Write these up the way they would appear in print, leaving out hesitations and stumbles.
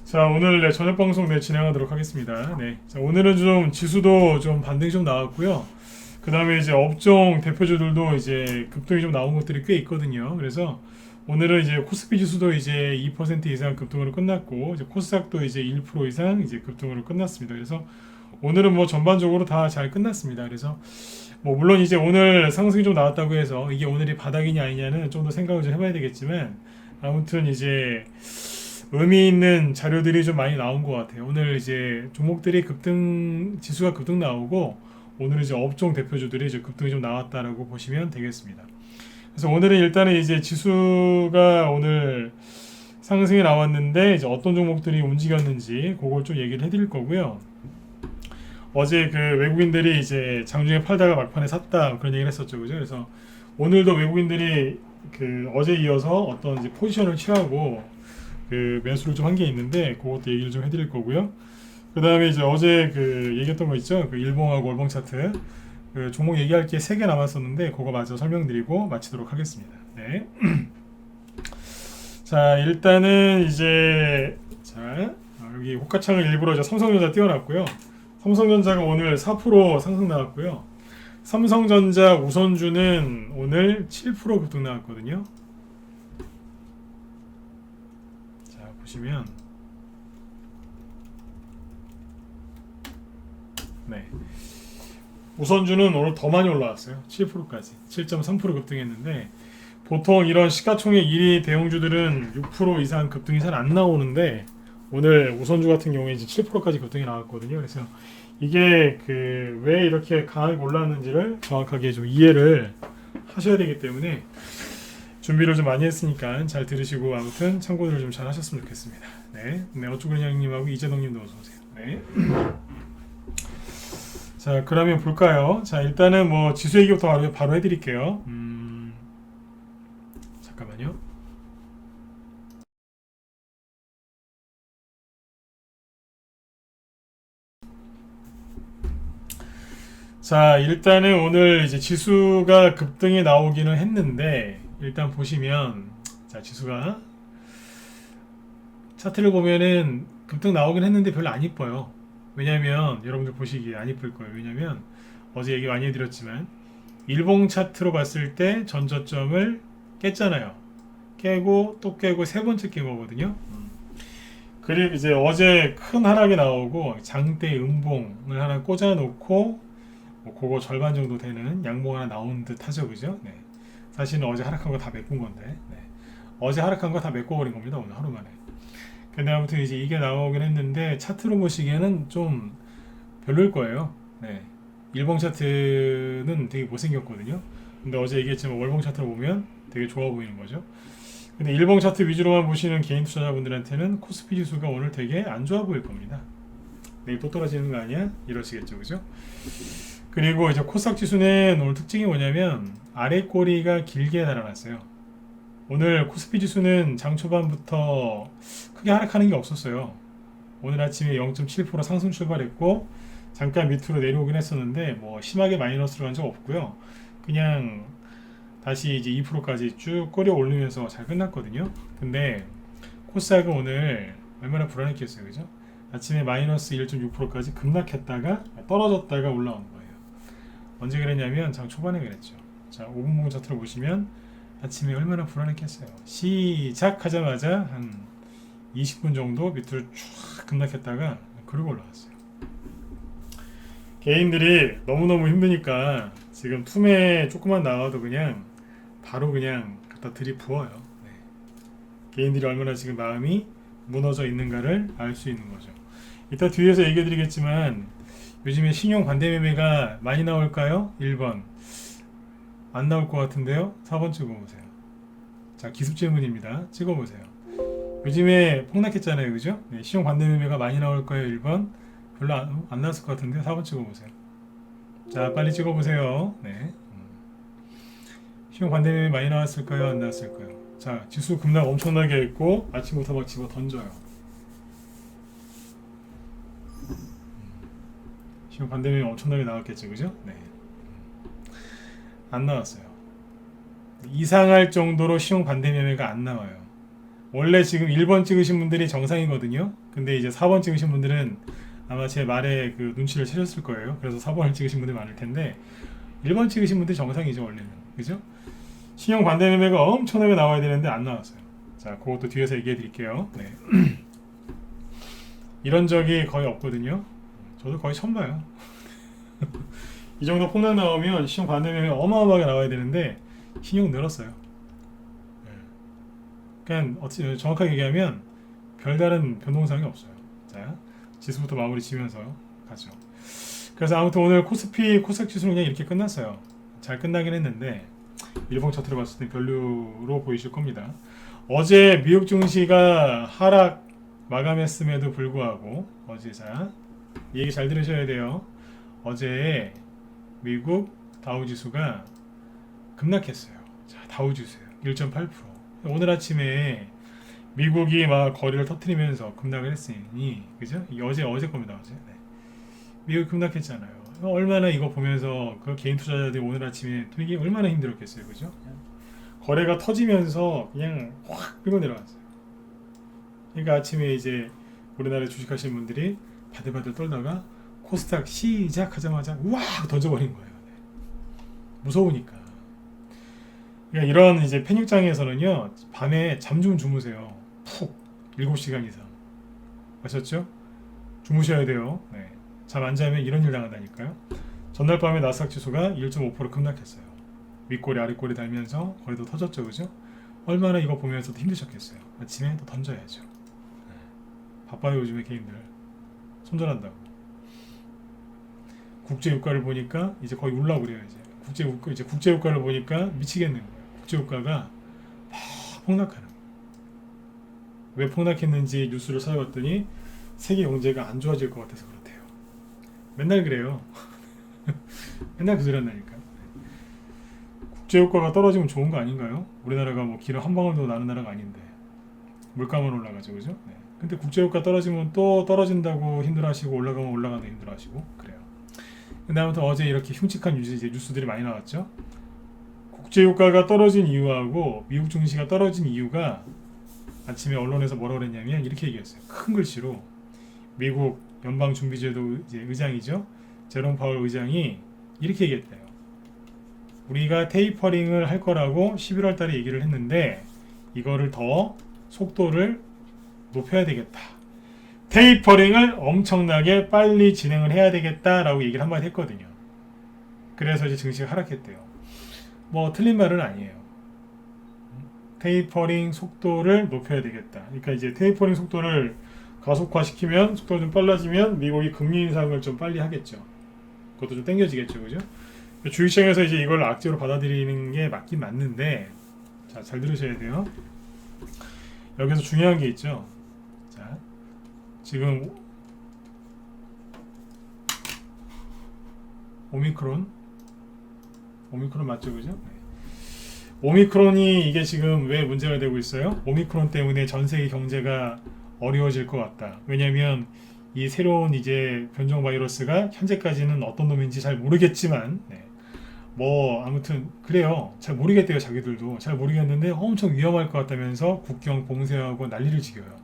자, 오늘 저녁 방송 진행하도록 하겠습니다. 자, 오늘은 좀 지수도 좀 반등이 좀 나왔고요. 그 다음에 이제 업종 대표주들도 이제 급등이 좀 나온 것들이 꽤 있거든요. 그래서 오늘은 이제 코스피 지수도 이제 2% 이상 급등으로 끝났고, 이제 코스닥도 이제 1% 이상 이제 급등으로 끝났습니다. 그래서 오늘은 뭐 전반적으로 다 잘 끝났습니다. 그래서 뭐 물론 이제 오늘 상승이 좀 나왔다고 해서 이게 오늘이 바닥이냐 아니냐는 좀 더 생각을 좀 해봐야 되겠지만, 아무튼 이제 의미 있는 자료들이 좀 많이 나온 것 같아요. 오늘 이제 종목들이 지수가 급등 나오고, 오늘 이제 업종 대표주들이 이제 급등이 좀 나왔다라고 보시면 되겠습니다. 그래서 오늘은 일단은 이제 지수가 오늘 상승이 나왔는데, 이제 어떤 종목들이 움직였는지 그걸 좀 얘기를 해드릴 거고요. 어제 그 외국인들이 이제 장중에 팔다가 막판에 샀다 그런 얘기를 했었죠, 그죠? 그래서 오늘도 외국인들이 그 어제 이어서 어떤 이제 포지션을 취하고 그 매수를 좀 한 게 있는데, 그것도 얘기를 좀 해드릴 거고요. 그 다음에 이제 어제 그 얘기했던 거 있죠, 그 일봉하고 월봉 차트, 그 종목 얘기할 게 3개 남았었는데 그거 마저 설명드리고 마치도록 하겠습니다. 네. 자, 일단은 이제 여기 호가창을 일부러 삼성전자 띄워놨고요. 삼성전자가 오늘 4% 상승 나왔고요. 삼성전자 우선주는 오늘 7% 급등 나왔거든요. 자, 보시면 우선주는 오늘 더 많이 올라왔어요. 7%까지 7.3% 급등했는데, 보통 이런 시가총액 1위 대형주들은 6% 이상 급등이 잘 안 나오는데, 오늘 우선주 같은 경우에 이제 7%까지 급등이 나왔거든요. 그래서 이게 그 왜 이렇게 강하게 올랐는지를 정확하게 좀 이해를 하셔야 되기 때문에 준비를 좀 많이 했으니까 잘 들으시고, 아무튼 참고를 좀 잘 하셨으면 좋겠습니다. 네, 어쭈구리 형님하고 이재동님도 어서 오세요. 네. 자, 그러면 볼까요? 자, 일단은 뭐 지수 얘기부터 바로 해드릴게요. 잠깐만요. 자, 일단은 오늘 이제 지수가 급등이 나오기는 했는데, 일단 보시면, 자, 지수가 차트를 보면은 급등 나오긴 했는데 별로 안 이뻐요. 왜냐면 여러분들 보시기에 안 이쁠 거예요. 왜냐면 어제 얘기 많이 해드렸지만, 일봉 차트로 봤을 때 전저점을 깼잖아요. 깨고 또 깨고 세 번째 깬 거거든요. 그리고 이제 어제 큰 하락이 나오고 장대 음봉을 하나 꽂아 놓고, 뭐 그거 절반 정도 되는 양봉 하나 나온 듯 하죠, 그죠? 네. 사실은 어제 하락한 거 다 메꾼 건데, 네. 어제 하락한 거 다 메꿔버린 겁니다, 오늘 하루 만에. 근데 아무튼 이제 이게 나오긴 했는데, 차트로 보시기에는 좀 별로일 거예요. 네. 일봉 차트는 되게 못생겼거든요. 근데 어제 얘기했지만 월봉 차트로 보면 되게 좋아 보이는 거죠. 근데 일봉 차트 위주로만 보시는 개인 투자자분들한테는 코스피 지수가 오늘 되게 안 좋아 보일 겁니다. 내일 또 떨어지는 거 아니야? 이러시겠죠, 그죠? 그리고 이제 코스닥 지수는 오늘 특징이 뭐냐면 아래 꼬리가 길게 달아났어요. 오늘 코스피 지수는 장 초반부터 크게 하락하는 게 없었어요. 오늘 아침에 0.7% 상승 출발했고 잠깐 밑으로 내려오긴 했었는데 뭐 심하게 마이너스로 간 적 없고요. 그냥 다시 이제 2%까지 쭉 끌어 올리면서 잘 끝났거든요. 근데 코스닥은 오늘 얼마나 불안했겠어요, 그죠? 아침에 마이너스 1.6%까지 급락했다가 떨어졌다가 올라온 거예요. 언제 그랬냐면 장 초반에 그랬죠. 자, 5분 봉 차트로 보시면 아침에 얼마나 불안했겠어요. 시작하자마자 한 20분 정도 밑으로 쭉 급락했다가 그러고 올라왔어요. 개인들이 너무너무 힘드니까 지금 툼에 조금만 나와도 그냥 바로 그냥 갖다 들이부어요. 네. 개인들이 얼마나 지금 마음이 무너져 있는가를 알 수 있는 거죠. 이따 뒤에서 얘기해 드리겠지만 요즘에 신용 반대 매매가 많이 나올까요? 1번 안 나올 것 같은데요. 4번 찍어보세요. 자, 기습 질문입니다. 찍어보세요. 요즘에 폭락했잖아요, 그죠? 네, 신용 반대 매매가 많이 나올 거예요. 1번 별로 안 나왔을 것 같은데 4번 찍어보세요. 자, 빨리 찍어보세요. 네. 신용 반대 매매 많이 나왔을까요? 안 나왔을까요? 자, 지수 급락 엄청나게 했고 아침부터 막 집어 던져요. 신용 반대 매매 엄청나게 나왔겠죠, 그죠? 네. 안 나왔어요. 이상할 정도로 신용 반대 매매가 안 나와요. 원래 지금 1번 찍으신 분들이 정상이거든요. 근데 이제 4번 찍으신 분들은 아마 제 말에 그 눈치를 채셨을 거예요. 그래서 4번을 찍으신 분들이 많을 텐데 1번 찍으신 분들이 정상이죠, 원래는. 그죠? 신용 반대 매매가 엄청나게 나와야 되는데 안 나왔어요. 자, 그것도 뒤에서 얘기해 드릴게요. 네. 이런 적이 거의 없거든요. 저도 거의 처음 봐요. 이 정도 폭락 나오면 신용 반대 매매 어마어마하게 나와야 되는데 신용 늘었어요. 그냥 정확하게 얘기하면 별다른 변동사항이 없어요. 자, 지수부터 마무리 지면서 가죠. 그래서 아무튼 오늘 코스피 코스닥 지수는 그냥 이렇게 끝났어요. 잘 끝나긴 했는데 일봉 차트로 봤을 때 별로로 보이실 겁니다. 어제 미국 증시가 하락 마감했음에도 불구하고 어제 이 얘기 잘 들으셔야 돼요. 어제 미국 다우 지수가 급락했어요. 자, 다우 지수요. 1.8%. 오늘 아침에 미국이 막 거리를 터뜨리면서 급락을 했으니, 그죠? 어제 겁니다. 어제. 네. 미국이 급락했잖아요. 얼마나 이거 보면서 그 개인 투자자들이 오늘 아침에 되게 얼마나 힘들었겠어요, 그죠? 거래가 터지면서 그냥 확 끌고 내려갔어요. 그러니까 아침에 이제 우리나라에 주식하시는 분들이 바들바들 떨다가 코스닥 시작하자마자 우와 던져버린 거예요. 네. 무서우니까. 그러니까 이런 이제 패닉장에서는요, 밤에 잠 좀 주무세요. 푹 7시간 이상. 아셨죠? 주무셔야 돼요. 네. 잠 안 자면 이런 일 당한다니까요. 전날 밤에 나스닥 지수가 1.5% 급락했어요. 윗꼬리 아랫꼬리 달면서 거리도 터졌죠, 그죠? 얼마나 이거 보면서도 힘드셨겠어요. 아침에 또 던져야죠. 네. 바빠요, 요즘에 개인들. 손절한다고. 국제유가를 보니까 이제 거의 울라고 그래요. 이제 국제유가를 보니까 미치겠는 거예요. 국제유가가 막 폭락하는 거예요. 왜 폭락했는지 뉴스를 찾아봤더니 세계 경제가 안 좋아질 것 같아서 그렇대요. 맨날 그래요. 맨날 그 소리 한다니까. 국제유가가 떨어지면 좋은 거 아닌가요? 우리나라가 뭐 기름 한 방울도 나는 나라가 아닌데 물가만 올라가죠, 그죠? 네. 근데 국제유가 떨어지면 또 떨어진다고 힘들어하시고 올라가면 올라가는 힘들어하시고 그래요. 근데 아무튼 어제 이렇게 흉측한 뉴스들이 많이 나왔죠. 국제유가가 떨어진 이유하고 미국 증시가 떨어진 이유가 아침에 언론에서 뭐라고 그랬냐면 이렇게 얘기했어요. 큰 글씨로 미국 연방준비제도 의장이죠. 제롬 파월 의장이 이렇게 얘기했대요. 우리가 테이퍼링을 할 거라고 11월 달에 얘기를 했는데 이거를 더 속도를 높여야 되겠다. 테이퍼링을 엄청나게 빨리 진행을 해야 되겠다라고 얘기를 한마디 했거든요. 그래서 이제 증시가 하락했대요. 뭐 틀린 말은 아니에요. 테이퍼링 속도를 높여야 되겠다. 그러니까 이제 테이퍼링 속도를 가속화시키면 속도가 좀 빨라지면 미국이 금리 인상을 좀 빨리 하겠죠. 그것도 좀 땡겨지겠죠, 그죠? 주식시장에서 이제 이걸 악재로 받아들이는 게 맞긴 맞는데, 자, 잘 들으셔야 돼요. 여기서 중요한 게 있죠. 자, 지금 오미크론 맞죠, 그죠? 네. 오미크론이 이게 지금 왜 문제가 되고 있어요? 오미크론 때문에 전 세계 경제가 어려워질 것 같다. 왜냐하면 이 새로운 이제 변종 바이러스가 현재까지는 어떤 놈인지 잘 모르겠지만, 네. 뭐 아무튼 그래요. 잘 모르겠대요. 자기들도 잘 모르겠는데 엄청 위험할 것 같다면서 국경 봉쇄하고 난리를 지겨요.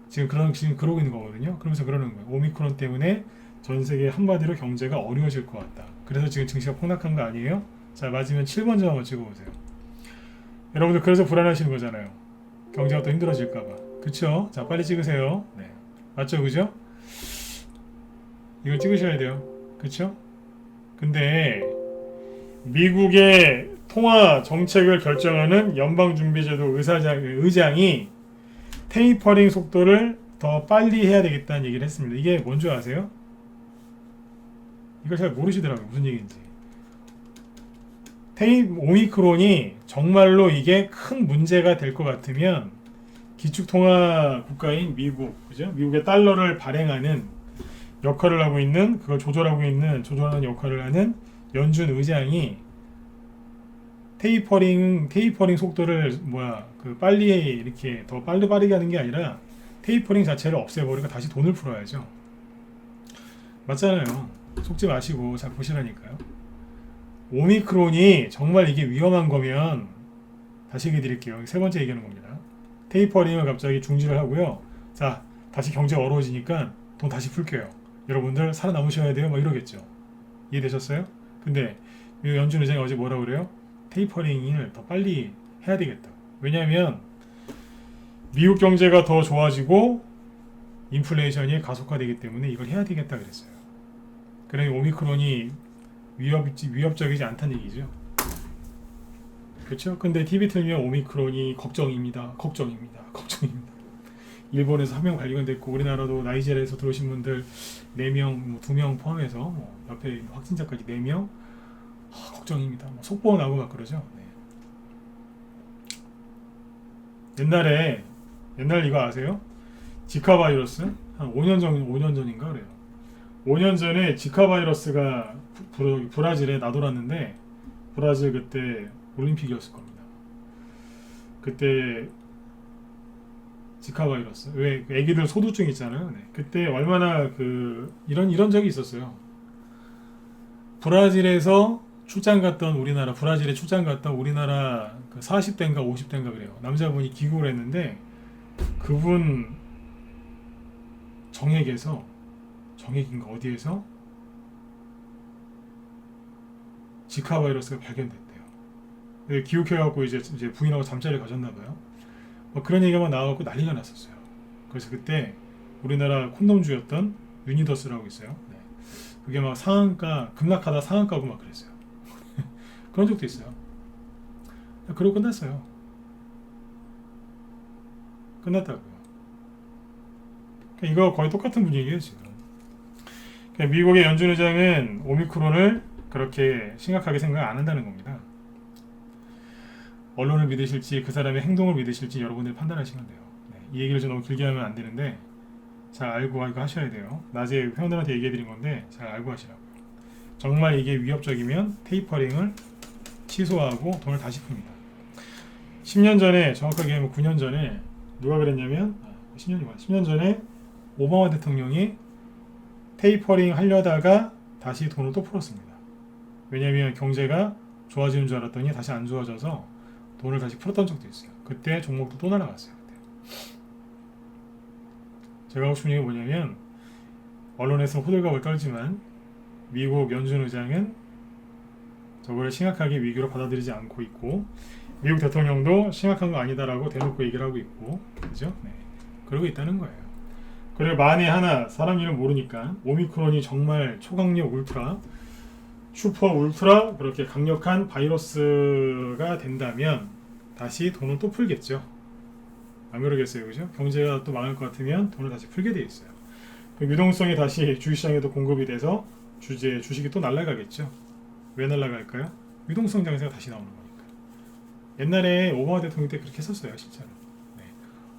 지금 그러고 있는 거거든요. 그러면서 그러는 거예요. 오미크론 때문에 전 세계 한마디로 경제가 어려워질 것 같다. 그래서 지금 증시가 폭락한 거 아니에요? 자, 맞으면 7번 점 한번 찍어보세요. 여러분들 그래서 불안하시는 거잖아요. 경제가 또 힘들어질까봐. 그쵸? 자, 빨리 찍으세요. 네. 맞죠? 그죠? 이걸 찍으셔야 돼요. 그쵸? 근데 미국의 통화 정책을 결정하는 연방준비제도 의장이 테이퍼링 속도를 더 빨리 해야 되겠다는 얘기를 했습니다. 이게 뭔지 아세요? 이걸 잘 모르시더라고요. 무슨 얘기인지. 오미크론이 정말로 이게 큰 문제가 될 것 같으면 기축통화 국가인 미국, 그죠? 미국의 달러를 발행하는 역할을 하고 있는, 그걸 조절하는 역할을 하는 연준 의장이 테이퍼링 속도를 빨리 이렇게 더 빠르게 하는 게 아니라 테이퍼링 자체를 없애버리고 다시 돈을 풀어야죠. 맞잖아요. 속지 마시고 잘 보시라니까요. 오미크론이 정말 이게 위험한 거면 다시 얘기 드릴게요. 세 번째 얘기하는 겁니다. 테이퍼링을 갑자기 중지를 하고요. 자, 다시 경제가 어려워지니까 돈 다시 풀게요. 여러분들 살아남으셔야 돼요. 막 이러겠죠. 이해되셨어요? 근데 이 연준 의장이 어제 뭐라고 그래요? 테이퍼링을 더 빨리 해야 되겠다. 왜냐하면 미국 경제가 더 좋아지고 인플레이션이 가속화되기 때문에 이걸 해야 되겠다 그랬어요. 그러니 오미크론이 위협적이지 않다는 얘기죠. 그렇죠? 근데 TV 틀면 오미크론이 걱정입니다. 걱정입니다. 걱정입니다. 일본에서 1명 발견됐고 우리나라도 나이지리아에서 들어오신 분들 4명, 2명 포함해서 옆에 확진자까지 4명 걱정입니다. 속보 나고 막 그러죠. 네. 옛날 이거 아세요? 지카 바이러스? 한 5년 전인가 그래요. 5년 전에 지카 바이러스가 브라질에 나돌았는데 브라질 그때 올림픽이었을 겁니다. 그때 지카 바이러스 왜 애기들 소두증 있잖아요. 네. 그때 얼마나 이런 적이 있었어요. 브라질에서 브라질에 출장 갔던 우리나라 40대인가 50대인가 그래요. 남자분이 귀국을 했는데 그분 정액인가 어디에서 지카 바이러스가 발견됐대요. 기욱해갖고 이제 부인하고 잠자리를 가셨나봐요. 그런 얘기가 나와갖고 난리가 났었어요. 그래서 그때 우리나라 콘돔주였던 유니더스라고 있어요. 네. 그게 막 급락하다 상한가고 막 그랬어요. 그런 적도 있어요. 그러고 끝났어요. 끝났다고요. 이거 거의 똑같은 분위기예요 지금. 미국의 연준 의장은 오미크론을 그렇게 심각하게 생각 안 한다는 겁니다. 언론을 믿으실지 그 사람의 행동을 믿으실지 여러분들이 판단하시면 돼요. 네, 이 얘기를 좀 너무 길게 하면 안 되는데 잘 알고 이거 하셔야 돼요. 낮에 회원들한테 얘기해 드린 건데 잘 알고 하시라고요. 정말 이게 위협적이면 테이퍼링을 취소하고 돈을 다시 풉니다. 10년 전에 정확하게 하면 9년 전에 누가 그랬냐면 10년 전에 오바마 대통령이 테이퍼링 하려다가 다시 돈을 또 풀었습니다. 왜냐하면 경제가 좋아지는 줄 알았더니 다시 안 좋아져서 돈을 다시 풀었던 적도 있어요. 그때 종목도 또 날아갔어요. 그때. 제가 하고 싶은 얘기가 뭐냐면 언론에서 호들갑을 떨지만 미국 연준 의장은 저거를 심각하게 위기로 받아들이지 않고 있고 미국 대통령도 심각한 거 아니다라고 대놓고 얘기를 하고 있고 그죠? 네. 그러고 있다는 거예요. 그리고 만에 하나 사람 이름 모르니까 오미크론이 정말 초강력 슈퍼 울트라 그렇게 강력한 바이러스가 된다면 다시 돈을 또 풀겠죠. 안 그러겠어요, 그죠? 경제가 또 망할 것 같으면 돈을 다시 풀게 돼 있어요. 그 유동성이 다시 주식시장에도 공급이 돼서 주식이 또 날아가겠죠. 왜 날아갈까요? 유동성 장세가 다시 나오는 거니까. 옛날에 오바마 대통령 때 그렇게 했었어요, 실제로. 네.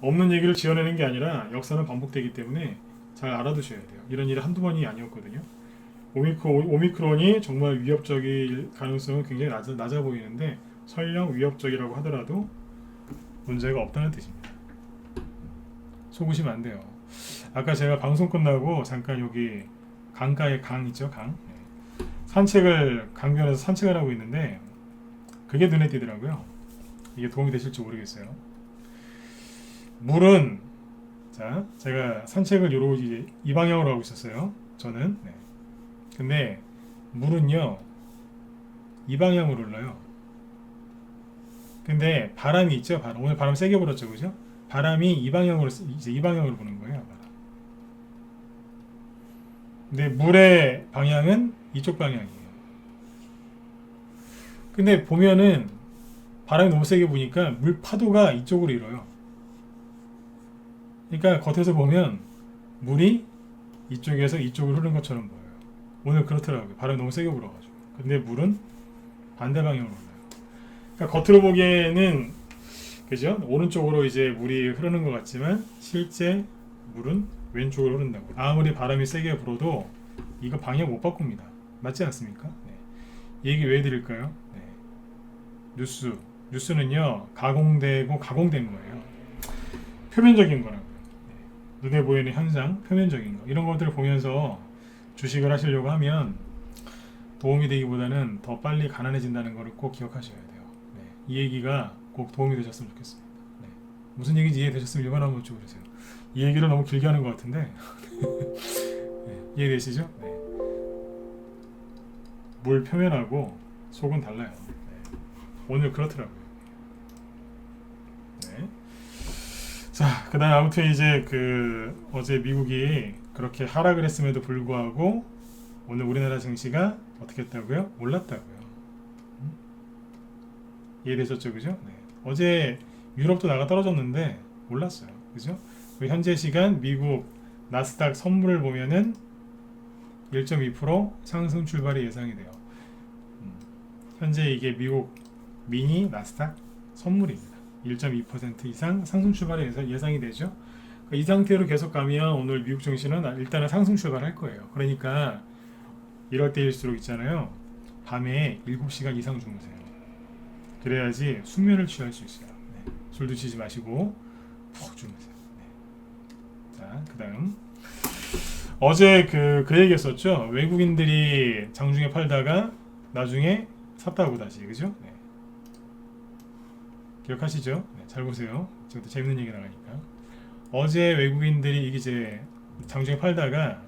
없는 얘기를 지어내는 게 아니라 역사는 반복되기 때문에 잘 알아두셔야 돼요. 이런 일이 한두 번이 아니었거든요. 오미크론이 정말 위협적일 가능성은 굉장히 낮아 보이는데 설령 위협적이라고 하더라도 문제가 없다는 뜻입니다. 속으시면 안 돼요. 아까 제가 방송 끝나고 잠깐 여기 강가에 강 있죠? 강. 강변에서 산책을 하고 있는데 그게 눈에 띄더라고요. 이게 도움이 되실지 모르겠어요. 물은 제가 산책을 이 방향으로 하고 있었어요. 저는. 네. 근데 물은요 이 방향으로 흘러요. 근데 바람이 있죠. 오늘 바람 세게 불었죠, 그죠? 바람이 이 방향으로 부는 거예요. 바람. 근데 물의 방향은 이쪽 방향이에요. 근데 보면은 바람이 너무 세게 부니까 물 파도가 이쪽으로 일어요. 그러니까 겉에서 보면 물이 이쪽에서 이쪽으로 흐르는 것처럼 보여요. 오늘 그렇더라고요. 바람이 너무 세게 불어가지고. 근데 물은 반대 방향으로 흘러요. 그러니까 겉으로 보기에는 그죠? 오른쪽으로 이제 물이 흐르는 것 같지만 실제 물은 왼쪽으로 흐른다고. 아무리 바람이 세게 불어도 이거 방향 못 바꿉니다. 맞지 않습니까? 네. 이 얘기 왜 해드릴까요? 네. 뉴스는요 가공된 거예요. 표면적인 거라고요. 네. 눈에 보이는 현상, 표면적인 거 이런 것들을 보면서 주식을 하시려고 하면 도움이 되기보다는 더 빨리 가난해진다는 것을 꼭 기억하셔야 돼요. 네. 이 얘기가 꼭 도움이 되셨으면 좋겠습니다. 네. 무슨 얘기인지 이해되셨으면 1번 한번 찍어주세요. 이 얘기를 너무 길게 하는 것 같은데 네, 이해되시죠? 네. 물 표면하고 속은 달라요. 네. 오늘 그렇더라고요. 네. 자, 그다음 아무튼 이제 어제 미국이 그렇게 하락을 했음에도 불구하고 오늘 우리나라 증시가 어떻게 했다고요? 올랐다고요. 이해되셨죠, 그죠? 네. 어제 유럽도 나가 떨어졌는데 올랐어요, 그죠? 현재 시간 미국 나스닥 선물을 보면은 1.2% 상승 출발이 예상이 돼요. 현재 이게 미국 미니 나스닥 선물입니다. 1.2% 이상 상승 출발이 예상이 되죠. 이 상태로 계속 가면 오늘 미국 증시는 일단은 상승 출발할 거예요. 그러니까 이럴 때일수록 있잖아요. 밤에 7시간 이상 주무세요. 그래야지 숙면을 취할 수 있어요. 네. 술 드시지 마시고 푹 주무세요. 네. 자, 그 다음 어제 그 얘기했었죠. 외국인들이 장중에 팔다가 나중에 샀다고 다시, 그죠? 네. 기억하시죠? 네, 잘 보세요. 지금부터 재밌는 얘기 나가니까. 어제 외국인들이 이제 장중에 팔다가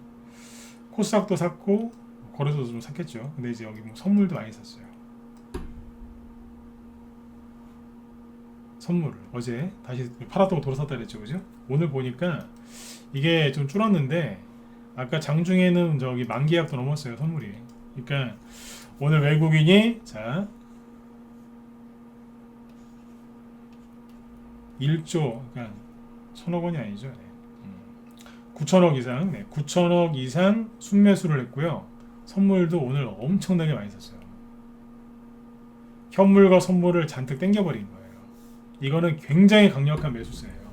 코스닥도 샀고 거래소도 좀 샀겠죠. 근데 이제 여기 뭐 선물도 많이 샀어요. 선물을 어제 다시 팔았다고 돌아섰다 그랬죠, 그죠? 오늘 보니까 이게 좀 줄었는데 아까 장중에는 저기 만기약도 넘었어요, 선물이. 그러니까 오늘 외국인이 자 1조, 그러니까 1000억 원이 아니죠. 네. 9천억 이상, 네. 9천억 이상 순매수를 했고요. 선물도 오늘 엄청나게 많이 샀어요. 현물과 선물을 잔뜩 땡겨버린 거예요. 이거는 굉장히 강력한 매수세예요.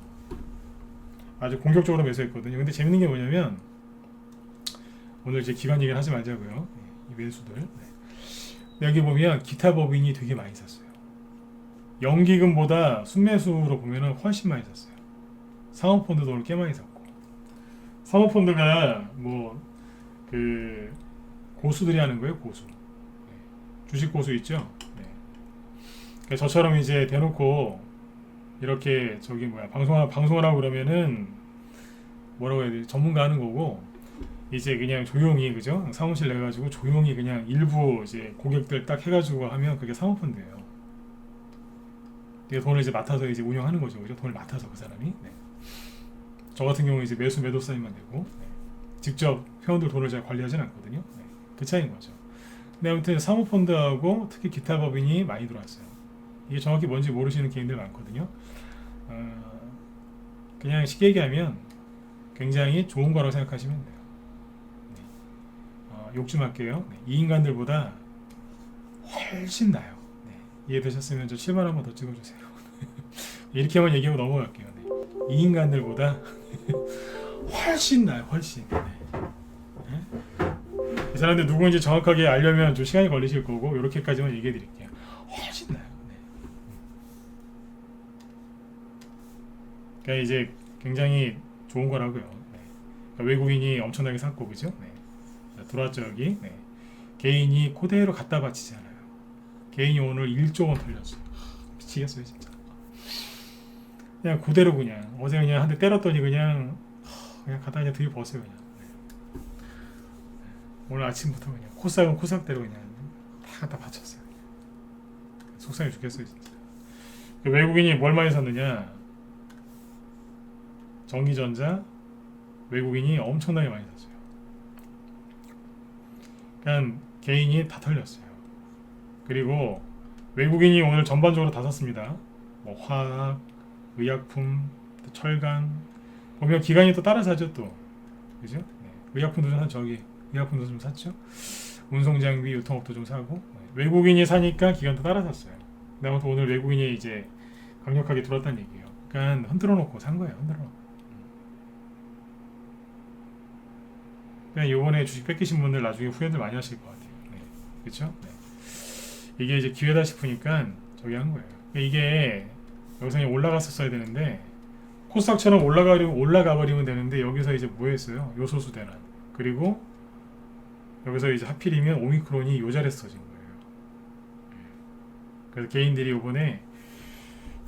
아주 공격적으로 매수했거든요. 근데 재밌는 게 뭐냐면 오늘 이제 기관 얘기는 하지 말자고요. 이 매수들. 네. 여기 보면 기타 법인이 되게 많이 샀어요. 연기금보다 순매수로 보면은 훨씬 많이 샀어요. 사모펀드도 오늘 꽤 많이 샀고, 사모펀드가 뭐 고수들이 하는 거예요, 고수. 네. 주식 고수 있죠. 네. 그러니까 저처럼 이제 대놓고 이렇게 저기 방송을 하고 그러면은 뭐라고 해야 되지? 전문가 하는 거고, 이제 그냥 조용히, 그죠? 사무실 내가지고 조용히 그냥 일부 이제 고객들 딱 해가지고 하면 그게 사모펀드예요. 돈을 이제 맡아서 이제 운영하는 거죠, 그죠? 돈을 맡아서 그 사람이. 네. 저 같은 경우 이제 매수 매도 사인만 되고, 네. 직접 회원들 돈을 잘 관리하지는 않거든요. 네. 그 차이인 거죠. 근데 아무튼 사모펀드하고 특히 기타 법인이 많이 들어왔어요. 이게 정확히 뭔지 모르시는 개인들 많거든요. 그냥 쉽게 얘기하면 굉장히 좋은 거라고 생각하시면 돼요. 네. 욕 좀 할게요. 네. 이 인간들보다 훨씬 나아요. 네. 이해되셨으면 저 7번 한번 더 찍어주세요. 이렇게만 얘기하고 넘어갈게요. 네. 이 인간들보다 훨씬 나아요. 훨씬. 네. 네? 이 사람들 누구인지 정확하게 알려면 좀 시간이 걸리실 거고 이렇게까지만 얘기해 드릴게요. 훨씬 나아요. 네. 그러니까 이제 굉장히 좋은 거라고요. 네. 그러니까 외국인이 엄청나게 샀고, 그죠? 네. 자, 들어왔죠 여기. 네. 개인이 그대로 갖다 바치잖아요. 개인이 오늘 1조 원 털렸어요. 미치겠어요 진짜. 그냥 그대로 그냥 어제 그냥 한 대 때렸더니 그냥 갖다 그냥 들이버어요 그냥. 네. 오늘 아침부터 그냥 코싹은 코싹대로 그냥 다 갖다 바쳤어요. 속상해 죽겠어요 진짜. 외국인이 뭘 많이 샀느냐? 전기전자 외국인이 엄청나게 많이 샀어요. 그냥 개인이 다 털렸어요. 그리고 외국인이 오늘 전반적으로 다 샀습니다. 뭐 화학, 의약품, 철강 보면 기관이 또 따라 사죠 또, 그죠? 네. 의약품도 의약품도 좀 샀죠. 운송장비, 유통업도 좀 사고. 네. 외국인이 사니까 기관도 따라 샀어요. 근데 오늘 외국인이 이제 강력하게 들어왔다는 얘기예요. 그러니까 흔들어 놓고 산 거예요. 흔들어 놓고. 그냥 이번에 주식 뺏기신 분들 나중에 후회들 많이 하실 것 같아요. 네. 그렇죠? 네. 이게 이제 기회다 싶으니까 저기 한 거예요. 이게 여기서 그냥 올라갔었어야 되는데 코스닥처럼 올라가 버리면 되는데 여기서 이제 뭐 했어요? 요소수 대란. 그리고 여기서 이제 하필이면 오미크론이 요 자리에서 터진 거예요. 그래서 개인들이 이번에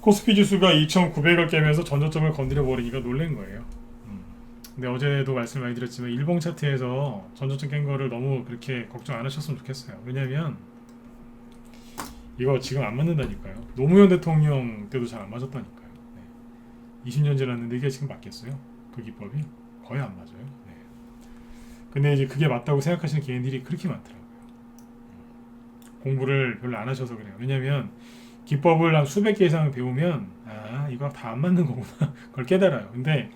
코스피 지수가 2,900을 깨면서 전저점을 건드려 버리니까 놀란 거예요. 근데 어제도 말씀 많이 드렸지만 일봉 차트에서 전저점 깬 거를 너무 그렇게 걱정 안 하셨으면 좋겠어요. 왜냐면 이거 지금 안 맞는다니까요. 노무현 대통령 때도 잘 안 맞았다니까요. 네. 20년 지났는데 이게 지금 맞겠어요? 그 기법이 거의 안 맞아요. 네. 근데 이제 그게 맞다고 생각하시는 개인들이 그렇게 많더라고요. 공부를 별로 안 하셔서 그래요. 왜냐면 기법을 한 수백 개 이상 배우면 아 이거 다 안 맞는 거구나 그걸 깨달아요. 근데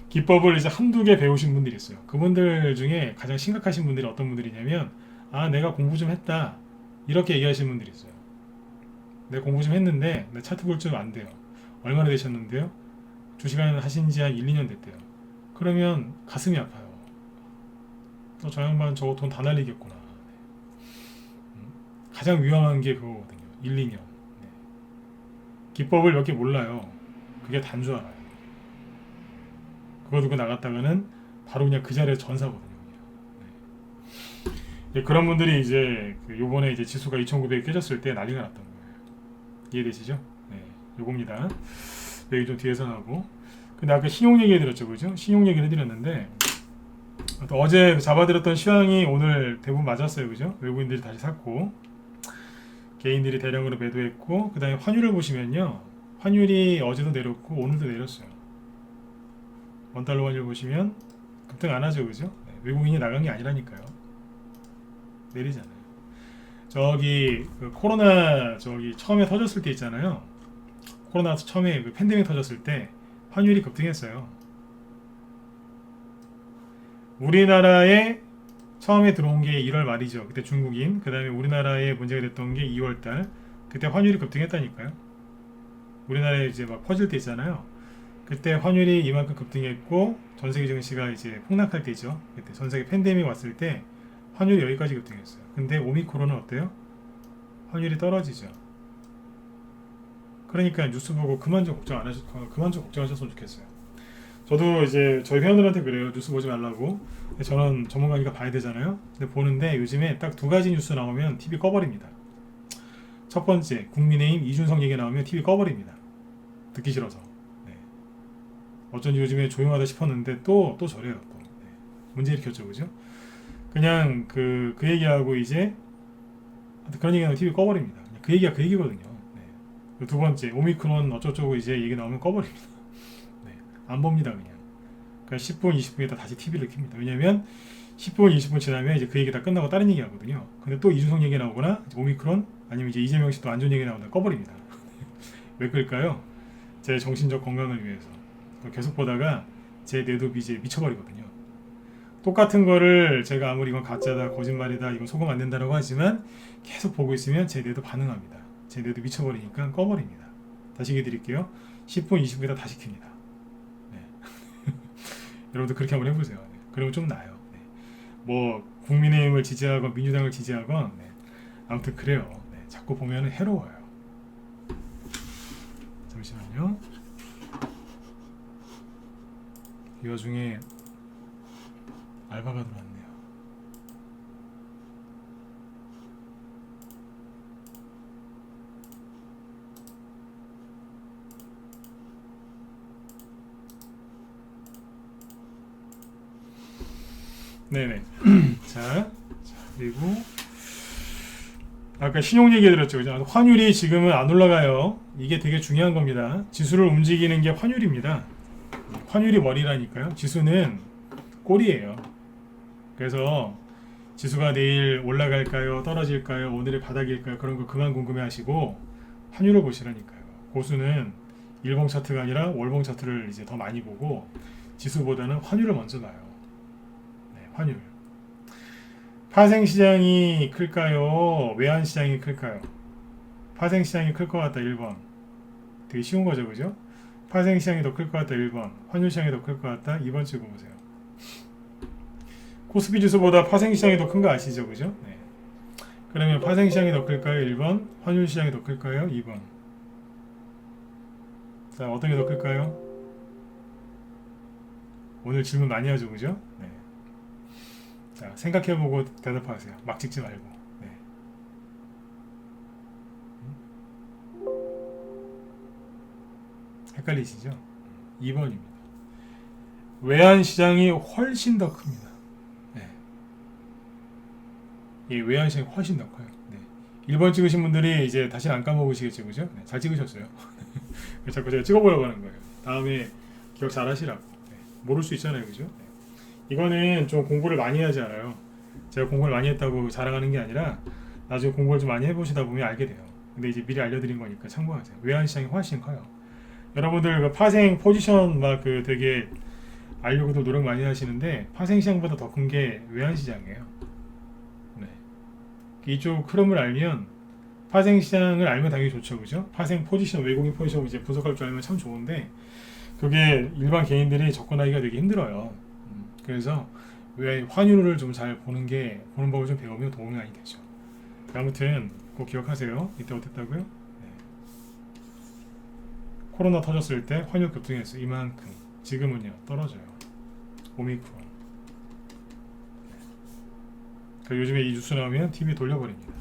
기법을 이제 한두 개 배우신 분들이 있어요. 그분들 중에 가장 심각하신 분들이 어떤 분들이냐면 아 내가 공부 좀 했다 이렇게 얘기하시는 분들이 있어요. 내가 공부 좀 했는데 내 차트 볼 줄 안 돼요. 얼마나 되셨는데요? 주시간 하신 지 한 1, 2년 됐대요. 그러면 가슴이 아파요. 저 양반 저거 돈 다 날리겠구나. 가장 위험한 게 그거거든요. 1, 2년. 네. 기법을 몇 개 몰라요. 그게 단 줄 알아요. 그거 두고 나갔다가는 바로 그냥 그 자리에 전사거든요. 네. 그런 분들이 이제 요번에 이제 지수가 2,900이 깨졌을 때 난리가 났던 거예요. 이해되시죠? 네. 요겁니다. 여기 좀 뒤에서 하고. 근데 아까 신용 얘기 해드렸죠. 그죠? 신용 얘기를 해드렸는데 어제 잡아드렸던 시황이 오늘 대부분 맞았어요. 그죠? 외국인들이 다시 샀고 개인들이 대량으로 매도했고 그 다음에 환율을 보시면요. 환율이 어제도 내렸고 오늘도 내렸어요. 원달러 환율 보시면 급등 안 하죠. 그죠? 네, 외국인이 나간 게 아니라니까요. 내리잖아요. 저기 코로나 저기 처음에 터졌을 때 있잖아요. 코로나 처음에 그 팬데믹 터졌을 때 환율이 급등했어요. 우리나라에 처음에 들어온 게 1월 말이죠. 그때 중국인. 그 다음에 우리나라에 문제가 됐던 게 2월달. 그때 환율이 급등했다니까요. 우리나라에 이제 막 퍼질 때 있잖아요. 그때 환율이 이만큼 급등했고 전 세계 증시가 이제 폭락할 때죠. 그때 전 세계 팬데믹 왔을 때 환율이 여기까지 급등했어요. 근데 오미크론은 어때요? 환율이 떨어지죠. 그러니까 뉴스 보고 그만 좀 걱정하셨으면 좋겠어요. 저도 이제 저희 회원들한테 그래요. 뉴스 보지 말라고. 저는 전문가니까 봐야 되잖아요. 근데 보는데 요즘에 딱 두 가지 뉴스 나오면 TV 꺼버립니다. 첫 번째, 국민의힘 이준석 얘기 나오면 TV 꺼버립니다. 듣기 싫어서. 네. 어쩐지 요즘에 조용하다 싶었는데 또 저래요. 또. 네. 문제 일으켰죠, 그죠? 그냥 그 얘기하고 이제 그런 얘기하면 TV 꺼버립니다. 그 얘기가 그 얘기거든요. 네. 두 번째, 오미크론 어쩌고저쩌고 이제 얘기 나오면 꺼버립니다. 네. 안 봅니다, 그냥. 그러니까 10분, 20분 있다 다시 TV를 켭니다. 왜냐면 10분, 20분 지나면 이제 그 얘기 다 끝나고 다른 얘기 하거든요. 근데 또 이준석 얘기 나오거나 오미크론 아니면 이제 이재명 씨 또 안 좋은 얘기 나오면 꺼버립니다. 왜 그럴까요? 제 정신적 건강을 위해서. 계속 보다가 제 뇌도 이제 미쳐버리거든요. 똑같은 거를 제가 아무리 이건 가짜다, 거짓말이다, 이건 속으면 안 된다라고 하지만 계속 보고 있으면 제 뇌도 반응합니다. 제 뇌도 미쳐버리니까 꺼버립니다. 다시 얘기해 드릴게요. 10분, 20분이다 다시 킵니다. 네. 여러분도 그렇게 한번 해보세요. 네. 그러면 좀 나아요. 네. 뭐 국민의힘을 지지하건 민주당을 지지하건 네. 아무튼 그래요. 네. 자꾸 보면 해로워요. 잠시만요. 이 와중에 알바가 들어왔네요. 네네. 자, 그리고 아까 신용 얘기 드렸죠. 그죠? 환율이 지금은 안 올라가요. 이게 되게 중요한 겁니다. 지수를 움직이는 게 환율입니다. 환율이 머리라니까요. 지수는 꼬리예요. 그래서 지수가 내일 올라갈까요? 떨어질까요? 오늘의 바닥일까요? 그런 거 그만 궁금해 하시고 환율을 보시라니까요. 고수는 일봉 차트가 아니라 월봉 차트를 이제 더 많이 보고 지수보다는 환율을 먼저 봐요. 네, 환율. 파생시장이 클까요? 외환시장이 클까요? 파생시장이 클 것 같다 1번. 되게 쉬운 거죠, 그죠? 파생시장이 더 클 것 같다 1번. 환율시장이 더 클 것 같다 2번 찍어보세요. 코스피 지수보다 파생시장이 더 큰 거 아시죠, 그죠? 네. 그러면 파생시장이 더 클까요? 1번. 환율시장이 더 클까요? 2번. 자, 어떤 게 더 클까요? 오늘 질문 많이 하죠, 그죠? 네. 자, 생각해보고 대답하세요. 막 찍지 말고. 네. 헷갈리시죠? 2번입니다. 외환 시장이 훨씬 더 큽니다. 네. 이 외환 시장이 훨씬 더 커요. 네. 1번 찍으신 분들이 이제 다시는 안 까먹으시겠죠, 그죠? 네, 잘 찍으셨어요. 자꾸 제가 찍어보려고 하는 거예요. 다음에 기억 잘 하시라고. 네. 모를 수 있잖아요, 그죠? 네. 이거는 좀 공부를 많이 하지 않아요. 제가 공부를 많이 했다고 자랑하는 게 아니라 나중에 공부를 좀 많이 해보시다 보면 알게 돼요. 근데 이제 미리 알려드린 거니까 참고하세요. 외환 시장이 훨씬 커요. 여러분들 그 파생 포지션 막 그 되게 알려고도 노력 많이 하시는데 파생 시장보다 더 큰 게 외환 시장이에요. 네. 이쪽 흐름을 알면 파생 시장을 알면 당연히 좋죠, 그죠? 파생 포지션, 외국인 포지션 이제 분석할 줄 알면 참 좋은데 그게 일반 개인들이 접근하기가 되게 힘들어요. 그래서 왜 환율을 좀 잘 보는 법을 좀 배우면 도움이 많이 되죠. 아무튼 꼭 기억하세요. 이때 어땠다고요? 네. 코로나 터졌을 때 환율 급등했어요. 이만큼. 지금은요 떨어져요. 오미크론. 네. 요즘에 이 뉴스 나오면 TV 돌려버립니다.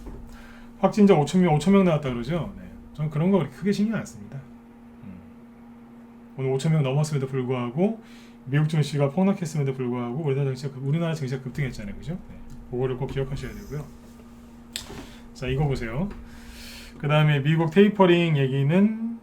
확진자 5,000명 나왔다 그러죠? 네. 저는 그런 거 그렇게 크게 신경 안 씁니다. 오늘 5,000명 넘었음에도 불구하고 미국 증시가 폭락했음에도 불구하고 우리나라 증시가 급등했잖아요, 그죠? 네. 그거를 꼭 기억하셔야 되고요. 자, 이거 보세요. 그 다음에 미국 테이퍼링 얘기는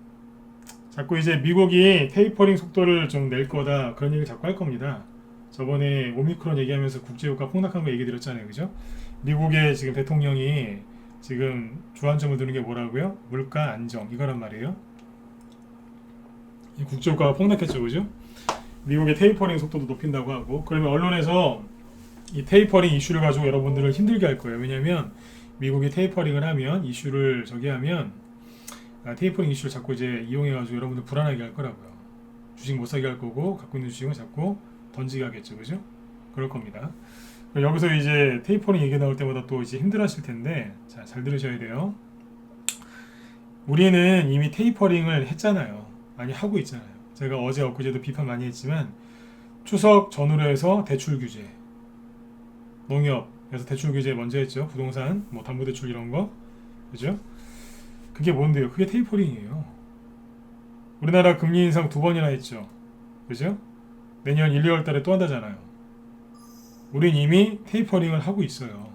자꾸 이제 미국이 테이퍼링 속도를 좀 낼 거다 그런 얘기 자꾸 할 겁니다. 저번에 오미크론 얘기하면서 국제유가 폭락한 거 얘기 드렸잖아요, 그죠? 미국의 지금 대통령이 지금 주안점을 두는 게 뭐라고요? 물가 안정 이거란 말이에요. 이 국제유가가 폭락했죠, 그죠? 미국의 테이퍼링 속도도 높인다고 하고 그러면 언론에서 이 테이퍼링 이슈를 가지고 여러분들을 힘들게 할 거예요. 왜냐하면 미국이 테이퍼링을 하면 이슈를 하면 테이퍼링 이슈를 자꾸 이제 이용해가지고 여러분들 불안하게 할 거라고요. 주식 못 사게 할 거고 갖고 있는 주식은 자꾸 던지게 하겠죠, 그죠? 그럴 겁니다. 여기서 이제 테이퍼링 얘기 나올 때마다 또 이제 힘들어하실 텐데 자, 잘 들으셔야 돼요. 우리는 이미 테이퍼링을 했잖아요. 아니 하고 있잖아요. 제가 어제 엊그제도 비판 많이 했지만 추석 전후로 해서 대출 규제, 농협에서 대출 규제 먼저 했죠. 부동산, 뭐 담보대출 이런 거, 그죠? 그게 뭔데요? 그게 테이퍼링이에요. 우리나라 금리 인상 2번이나 했죠, 그죠? 내년 1, 2월 달에 또 한다잖아요. 우린 이미 테이퍼링을 하고 있어요.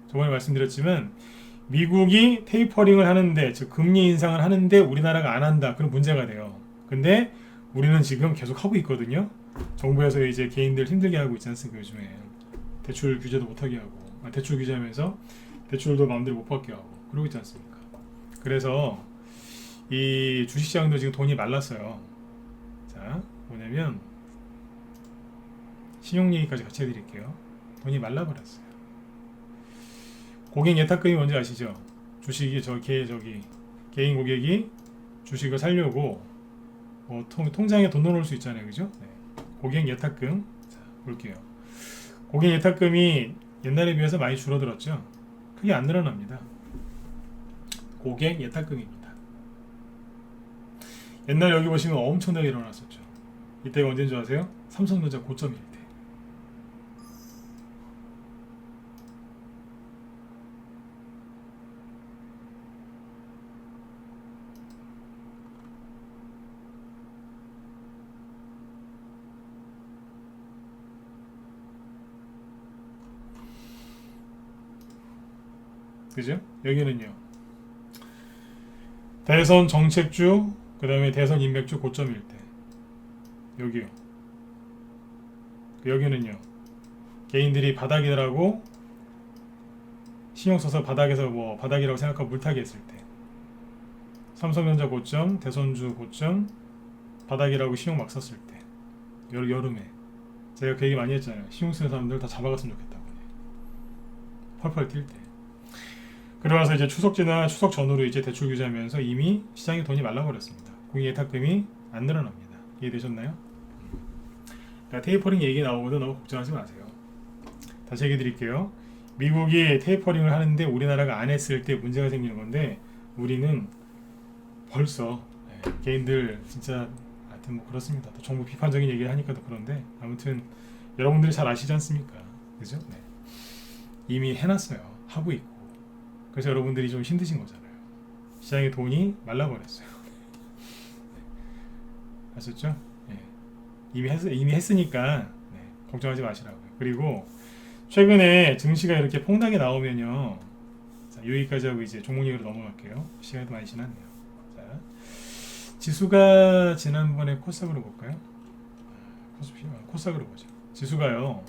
저번에 말씀드렸지만 미국이 테이퍼링을 하는데, 즉 금리 인상을 하는데 우리나라가 안 한다. 그럼 문제가 돼요. 근데 우리는 지금 계속 하고 있거든요. 정부에서 이제 개인들 힘들게 하고 있지 않습니까? 요즘에 대출 규제도 못하게 하고, 대출 규제하면서 대출도 마음대로 못 받게 하고 그러고 있지 않습니까? 그래서 이 주식시장도 지금 돈이 말랐어요. 자, 뭐냐면 신용 얘기까지 같이 해드릴게요. 돈이 말라버렸어요. 고객 예탁금이 뭔지 아시죠? 주식이 개인 고객이 주식을 사려고 통장에 돈 넣어놓을 수 있잖아요, 그죠? 네. 고객 예탁금. 자, 볼게요. 고객 예탁금이 옛날에 비해서 많이 줄어들었죠. 크게 안 늘어납니다. 고객 예탁금입니다. 옛날 여기 보시면 엄청나게 일어났었죠. 이때가 언제인 줄 아세요? 삼성전자 고점일 때. 그죠? 여기는요. 대선 정책주, 그 다음에 대선 인맥주 고점일 때. 여기요. 여기는요. 개인들이 바닥이라고 신용 써서 바닥에서 바닥이라고 생각하고 물타기 했을 때. 삼성전자 고점, 대선주 고점, 바닥이라고 신용 막 썼을 때. 여름에. 제가 그 얘기 많이 했잖아요. 신용 쓰는 사람들 다 잡아갔으면 좋겠다고. 펄펄 뛸 때. 그러면서 이제 추석 지나 추석 전후로 이제 대출 규제하면서 이미 시장에 돈이 말라버렸습니다. 공인 예탁금이 안 늘어납니다. 이해되셨나요? 그러니까 테이퍼링 얘기 나오고도 너무 걱정하지 마세요. 다시 얘기 드릴게요. 미국이 테이퍼링을 하는데 우리나라가 안 했을 때 문제가 생기는 건데 우리는 벌써 개인들 진짜 하여튼 뭐 그렇습니다. 또 정부 비판적인 얘기를 하니까 또 그런데 아무튼 여러분들이 잘 아시지 않습니까? 그죠? 네. 이미 해놨어요. 하고 있고. 그래서 여러분들이 좀 힘드신 거잖아요. 시장에 돈이 말라버렸어요. 네. 아셨죠? 예. 이미 했으니까 네, 걱정하지 마시라고요. 그리고 최근에 증시가 이렇게 폭락이 나오면요. 자, 여기까지 하고 이제 종목 얘기로 넘어갈게요. 시간이 많이 지났네요. 자, 지수가 지난번에 코스닥으로 볼까요? 코스닥으로 보죠. 지수가요.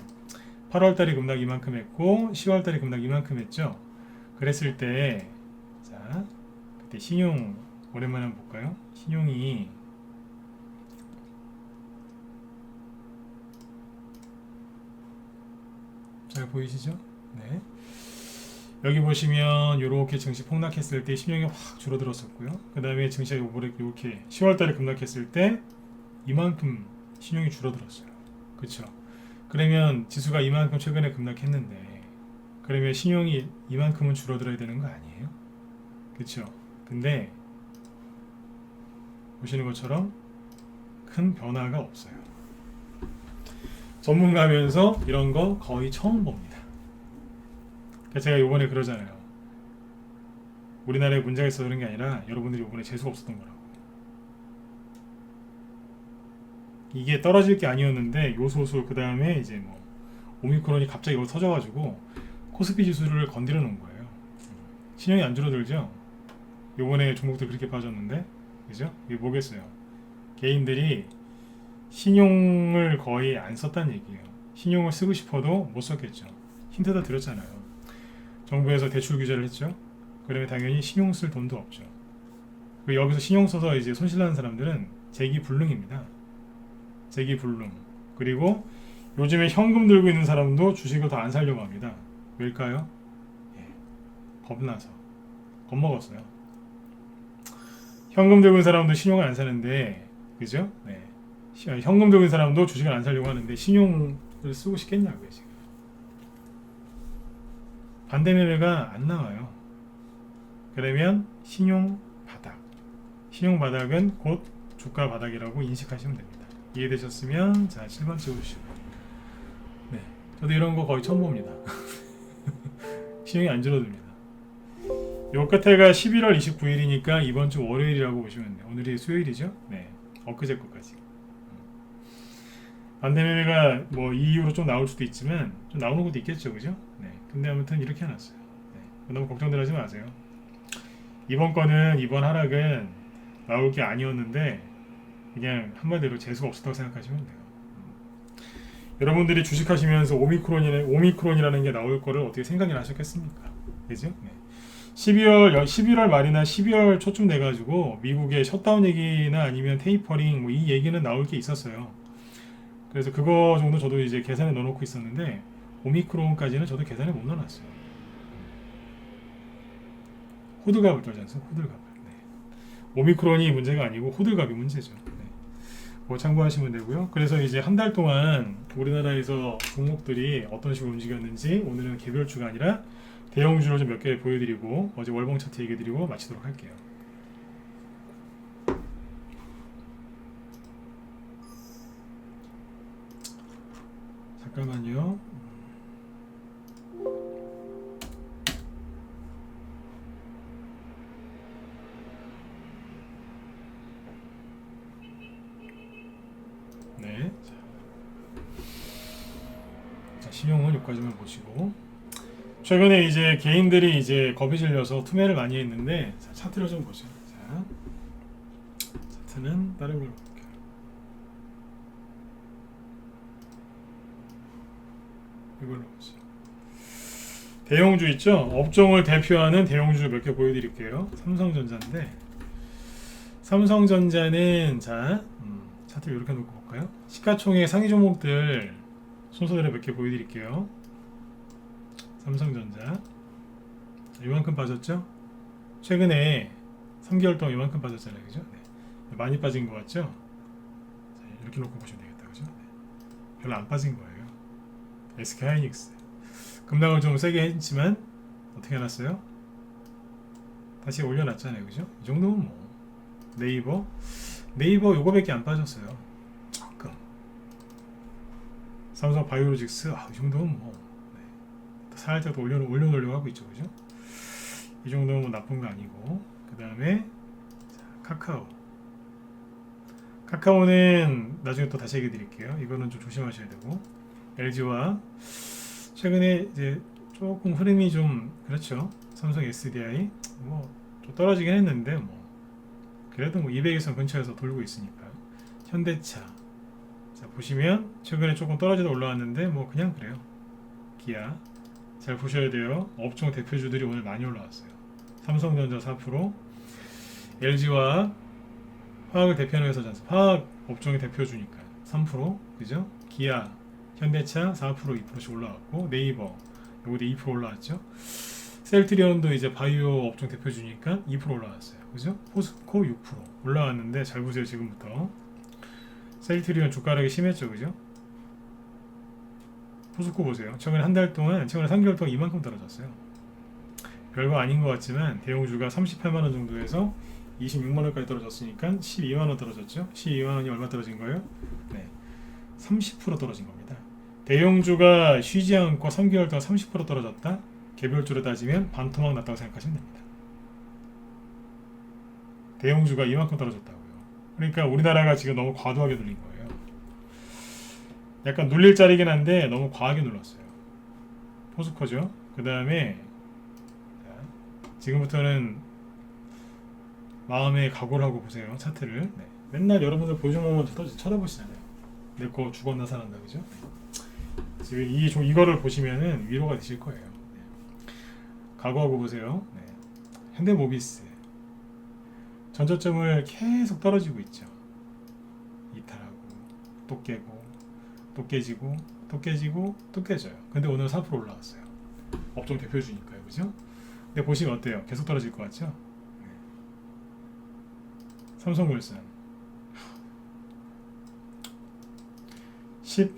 8월달에 급락 이만큼 했고 10월달에 급락 이만큼 했죠. 그랬을 때, 자, 그때 신용 오랜만에 한번 볼까요? 신용이 잘 보이시죠? 네. 여기 보시면 이렇게 증시 폭락했을 때 신용이 확 줄어들었었고요. 그 다음에 증시가 이렇게 10월달에 급락했을 때 이만큼 신용이 줄어들었어요. 그렇죠? 그러면 지수가 이만큼 최근에 급락했는데 그러면 신용이 이만큼은 줄어들어야 되는 거 아니에요? 그렇죠? 근데 보시는 것처럼 큰 변화가 없어요. 전문가면서 이런 거 거의 처음 봅니다. 그러니까 제가 요번에 그러잖아요. 우리나라에 문제가 있어서 그런 게 아니라 여러분들이 요번에 재수가 없었던 거라고. 이게 떨어질 게 아니었는데 요소수 그 다음에 이제 뭐 오미크론이 갑자기 이거 터져가지고 코스피 지수를 건드려 놓은 거예요. 신용이 안 줄어들죠? 요번에 종목들 그렇게 빠졌는데, 그죠? 이게 뭐겠어요? 개인들이 신용을 거의 안 썼다는 얘기예요. 신용을 쓰고 싶어도 못 썼겠죠. 힌트 다 드렸잖아요. 정부에서 대출 규제를 했죠. 그러면 당연히 신용 쓸 돈도 없죠. 여기서 신용 써서 이제 손실나는 사람들은 재기불능입니다. 재기불능. 그리고 요즘에 현금 들고 있는 사람도 주식을 더 안 사려고 합니다. 왜일까요? 예, 겁나서. 겁먹었어요. 현금 들고 있는 사람도 신용을 안 사는데, 그죠? 네. 현금 들고 있는 사람도 주식을 안 사려고 하는데 신용을 쓰고 싶겠냐고요, 지금. 반대 매매가 안 나와요. 그러면 신용 바닥. 신용 바닥은 곧 주가 바닥이라고 인식하시면 됩니다. 이해되셨으면 자 7번 찍어주시고. 네, 저도 이런 거 거의 처음 봅니다. 신용이 안 줄어듭니다. 요 끝에가 11월 29일이니까 이번 주 월요일이라고 보시면 돼요. 오늘이 수요일이죠? 네, 엊그제 것까지. 반대 매매가 뭐 이 이후로 좀 나올 수도 있지만 좀 나오는 것도 있겠죠, 그죠? 네, 근데 아무튼 이렇게 해놨어요. 네, 너무 걱정들 하지 마세요. 이번 하락은 나올 게 아니었는데 그냥 한마디로 재수가 없었다고 생각하시면 돼요. 여러분들이 주식하시면서 오미크론이라는 게 나올 거를 어떻게 생각이나 하셨겠습니까? 그죠? 네. 11월 말이나 12월 초쯤 돼가지고 미국의 셧다운 얘기나 아니면 테이퍼링 뭐 이 얘기는 나올 게 있었어요. 그래서 그거 정도 저도 이제 계산에 넣어놓고 있었는데 오미크론까지는 저도 계산에 못 넣어놨어요. 호들갑을 떨지 않습니까? 호들갑을. 네. 오미크론이 문제가 아니고 호들갑이 문제죠. 네. 뭐 참고하시면 되고요. 그래서 이제 한 달 동안 우리나라에서 종목들이 어떤 식으로 움직였는지 오늘은 개별주가 아니라 대형주로 좀 몇 개 보여드리고 어제 월봉 차트 얘기해드리고 마치도록 할게요. 잠깐만요. 네. 자, 신용은 여기까지만 보시고 최근에 이제 개인들이 이제 겁이 질려서 투매를 많이 했는데 자, 차트를 좀 보죠. 자, 차트는 다른 걸로 볼게요. 이걸로 보죠. 대형주 있죠? 업종을 대표하는 대형주 몇 개 보여드릴게요. 삼성전자인데 삼성전자는 자 차트 이렇게 놓고 볼까요? 시가총액 상위 종목들 순서대로 몇 개 보여드릴게요. 삼성전자 이만큼 빠졌죠? 최근에 3개월 동안 이만큼 빠졌잖아요, 그죠? 네. 많이 빠진 것 같죠? 자, 이렇게 놓고 보시면 되겠다, 그죠? 네. 별로 안 빠진 거예요. SK하이닉스 급락을 좀 세게 했지만 어떻게 해놨어요? 다시 올려놨잖아요, 그죠? 이 정도면 뭐 네이버 요거밖에 안 빠졌어요. 조금. 삼성 바이오로직스 이 정도면 뭐 네. 살짝 더 올려놓으려고 하고 있죠, 그죠? 이 정도면 뭐 나쁜 거 아니고 그 다음에 카카오 카카오는 나중에 또 다시 얘기 드릴게요. 이거는 좀 조심하셔야 되고 LG와 최근에 이제 조금 흐름이 좀 그렇죠. 삼성 SDI 좀 떨어지긴 했는데 그래도 200일선 근처에서 돌고 있으니까. 현대차 자 보시면 최근에 조금 떨어지다 올라왔는데 그냥 그래요. 기아 잘 보셔야 돼요. 업종 대표주들이 오늘 많이 올라왔어요. 삼성전자 4%, LG와 화학을 대표하는 회사잖아요. 화학 업종의 대표주니까 3%, 그죠? 기아, 현대차 4%, 2%씩 올라왔고 네이버 요것도 2% 올라왔죠. 셀트리온도 이제 바이오 업종 대표주니까 2% 올라왔어요. 그죠? 포스코 6% 올라왔는데 잘 보세요. 지금부터 셀트리온 주가락이 심했죠. 그죠? 포스코 보세요. 최근에 한 달 동안, 최근에 3개월 동안 이만큼 떨어졌어요. 별거 아닌 것 같지만 대형주가 38만원 정도에서 26만원까지 떨어졌으니까 12만원 떨어졌죠. 12만원이 얼마 떨어진 거예요? 네, 30% 떨어진 겁니다. 대형주가 쉬지 않고 3개월 동안 30% 떨어졌다? 개별주로 따지면 반토막 났다고 생각하시면 됩니다. 대형주가 이만큼 떨어졌다고요. 그러니까 우리나라가 지금 너무 과도하게 눌린 거예요. 약간 눌릴 자리긴 한데 너무 과하게 눌렀어요. 포스코죠. 그 다음에 지금부터는 마음의 각오를 하고 보세요. 차트를. 네. 맨날 여러분들 보여주면 쳐다보시잖아요. 내 거 죽었나 살았나, 그죠? 지금 이거를 보시면은 위로가 되실 거예요. 네. 각오하고 보세요. 네. 현대모비스 전저점을 계속 떨어지고 있죠. 이탈하고 또 깨고 또 깨지고 또 깨지고 또 깨져요. 근데 오늘 4% 올라왔어요. 업종 대표주니까요, 그죠? 근데 보시면 어때요? 계속 떨어질 것 같죠? 네. 삼성물산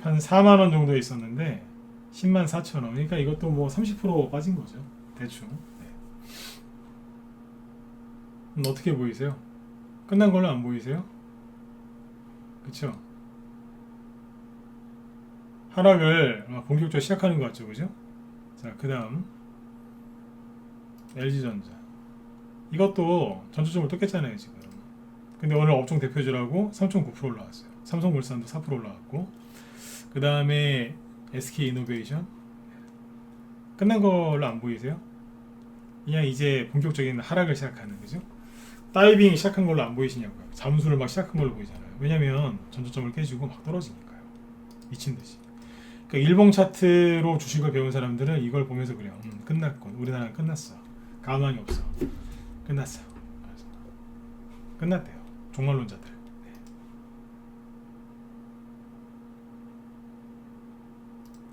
한 4만원 정도에 있었는데 10만 4천원. 그러니까 이것도 30% 빠진 거죠. 대충. 네. 어떻게 보이세요? 끝난 걸로 안 보이세요? 그쵸? 하락을 본격적으로 시작하는 것 같죠, 그죠? 자, 그 다음 LG전자 이것도 전초점을 또 깼잖아요 지금. 근데 오늘 업종 대표주라고 3.9% 올라왔어요. 삼성물산도 4% 올라왔고, 그 다음에 SK이노베이션 끝난 걸로 안 보이세요? 그냥 이제 본격적인 하락을 시작하는, 그죠? 다이빙 시작한 걸로 안 보이시냐고요. 잠수를 막 시작한 걸로 보이잖아요. 왜냐면 전초점을 깨지고 막 떨어지니까요. 미친듯이. 그러니까 일봉 차트로 주식을 배운 사람들은 이걸 보면서 그래요. 끝났군. 우리나라는 끝났어. 가망이 없어. 끝났어. 끝났대요. 종말론자들. 네.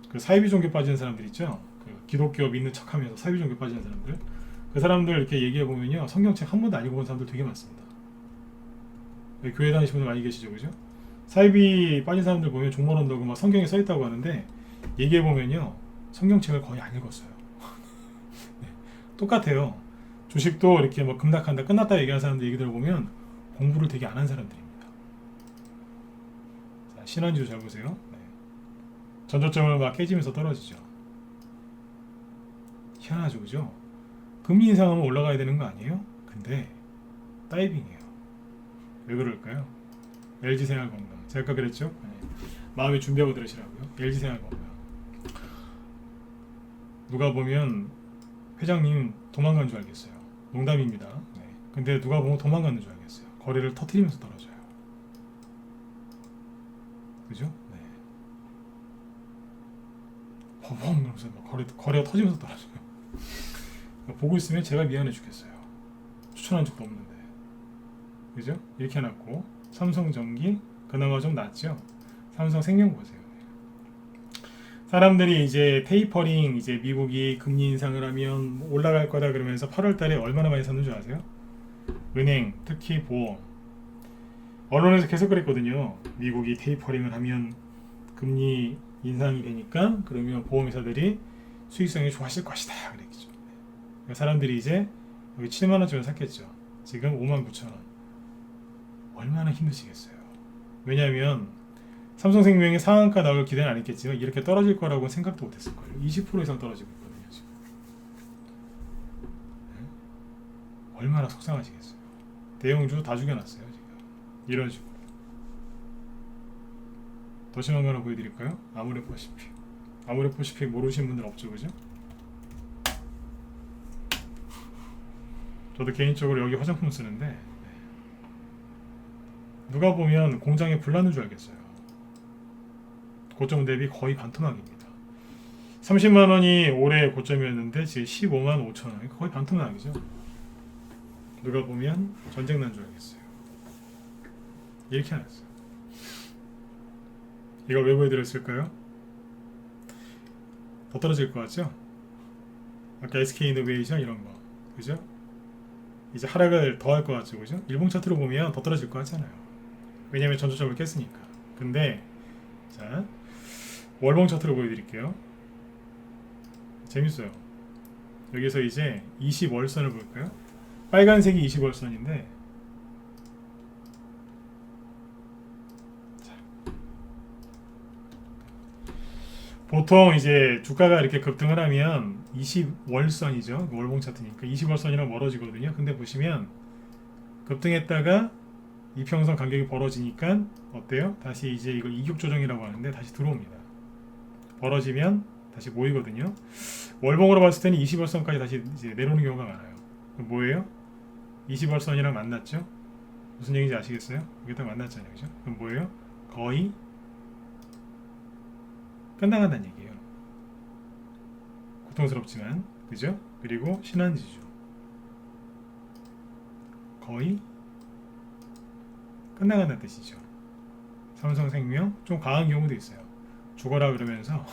그 사이비 종교 빠지는 사람들 있죠. 그 기독교 믿는 척하면서 사이비 종교 빠지는 사람들. 그 사람들 이렇게 얘기해 보면요, 성경책 한 번도 안 읽어본 사람들 되게 많습니다. 교회 다니시는 분들 많이 계시죠, 그죠? 사이비 빠진 사람들 보면 종말론다고 막 성경에 써 있다고 하는데 얘기해 보면요, 성경책을 거의 안 읽었어요. 네. 똑같아요. 주식도 이렇게 급락한다, 끝났다 얘기하는 사람들 얘기 들어보면 공부를 되게 안 한 사람들입니다. 자, 신한지도 잘 보세요. 네. 전저점을 막 깨지면서 떨어지죠. 희한하죠, 그죠? 금리 인상하면 올라가야 되는 거 아니에요? 근데 다이빙이에요. 왜 그럴까요? LG생활건강. 제가 아까 그랬죠? 네. 마음에 준비하고 들으시라고요. LG생활건강. 누가 보면 회장님 도망간 줄 알겠어요. 농담입니다. 네. 근데 누가 보면 도망가는 줄 알겠어요. 거래를 터트리면서 떨어져요. 그죠? 네. 버벅 이러면서 거래가 터지면서 떨어져요. 보고 있으면 제가 미안해 죽겠어요. 추천한 적도 없는데. 그죠? 이렇게 해놨고, 삼성전기 그나마 좀 낫죠? 삼성생명 보세요. 사람들이 이제 테이퍼링, 이제 미국이 금리 인상을 하면 올라갈 거다 그러면서 8월 달에 얼마나 많이 샀는 줄 아세요? 은행, 특히 보험. 언론에서 계속 그랬거든요. 미국이 테이퍼링을 하면 금리 인상이 되니까 그러면 보험회사들이 수익성이 좋아질 것이다 그랬죠. 사람들이 이제 여기 7만원쯤에 샀겠죠. 지금 59,000원. 얼마나 힘드시겠어요. 왜냐하면 삼성생명이 상한가 나올 기대는 안 했겠지만 이렇게 떨어질 거라고 생각도 못했을 거예요. 20% 이상 떨어지고 있거든요 지금. 네? 얼마나 속상하시겠어요. 대형주 다 죽여놨어요 지금. 이런 식으로. 더 심한 거 하나 보여드릴까요? 아모레퍼시픽. 아모레퍼시픽 모르시는 분들 없죠, 그죠? 저도 개인적으로 여기 화장품 쓰는데 누가 보면 공장에 불 나는 줄 알겠어요. 고점 대비 거의 반토막입니다. 30만 원이 올해 고점이었는데 지금 15만 5천 원, 거의 반토막이죠. 누가 보면 전쟁 난 줄 알겠어요. 이렇게 안 했어요. 이걸 왜 보여드렸을까요? 더 떨어질 것 같죠? 아까 SK이노베이션 이런 거, 그죠? 이제 하락을 더 할 것 같죠, 그죠? 일봉 차트로 보면 더 떨어질 것 같잖아요. 왜냐면 전저점을 깼으니까. 근데 자, 월봉 차트로 보여드릴게요. 재밌어요. 여기서 이제 20월선을 볼까요? 빨간색이 20월선인데 보통 이제 주가가 이렇게 급등을 하면 20월선이죠. 월봉 차트니까 20월선이랑 멀어지거든요. 근데 보시면 급등했다가 이평선 간격이 벌어지니까 어때요? 다시 이제 이걸 이격 조정이라고 하는데 다시 들어옵니다. 벌어지면 다시 모이거든요. 월봉으로 봤을 때는 20월선까지 다시 이제 내려오는 경우가 많아요. 그럼 뭐예요? 20월선이랑 만났죠? 무슨 얘기인지 아시겠어요? 여기다 만났잖아요. 그죠? 그럼 뭐예요? 거의 끝나간다는 얘기예요. 고통스럽지만, 그죠? 그리고 신한지주 거의 끝나간다는 뜻이죠. 삼성생명 좀 강한 경우도 있어요. 죽어라 그러면서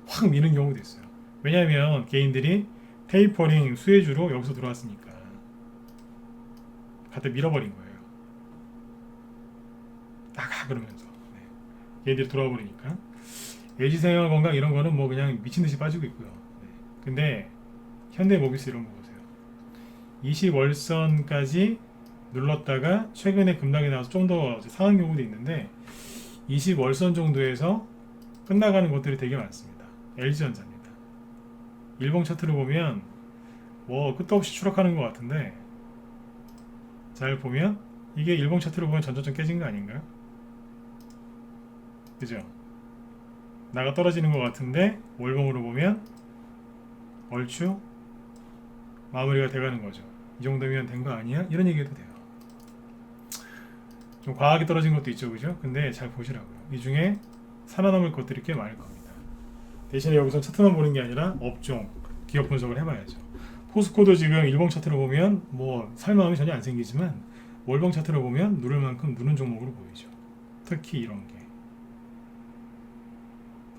확 미는 경우도 있어요. 왜냐하면 개인들이 테이퍼링 수혜주로 여기서 들어왔으니까 갖다 밀어버린 거예요. 나가 그러면서 개인들이 돌아와 버리니까. LG생활건강 이런 거는 뭐 그냥 미친 듯이 빠지고 있고요. 근데 현대모비스 이런 거 보세요. 20월선까지 눌렀다가 최근에 급락이 나와서 좀 더 상한 경우도 있는데 20월선 정도에서 끝나가는 것들이 되게 많습니다. LG전자입니다. 일봉 차트를 보면 뭐 끝도 없이 추락하는 것 같은데 잘 보면 이게 일봉 차트로 보면 전저점 깨진 거 아닌가요? 그죠? 나가 떨어지는 것 같은데 월봉으로 보면 얼추 마무리가 돼가는 거죠. 이 정도면 된 거 아니야? 이런 얘기해도 돼요. 좀 과하게 떨어진 것도 있죠, 그죠? 근데 잘 보시라고요. 이 중에 살아남을 것들이 꽤 많을 겁니다. 대신에 여기서 차트만 보는 게 아니라 업종, 기업 분석을 해봐야죠. 포스코도 지금 일봉 차트로 보면 뭐 살마음이 전혀 안 생기지만 월봉 차트로 보면 누를 만큼 누는 종목으로 보이죠. 특히 이런 게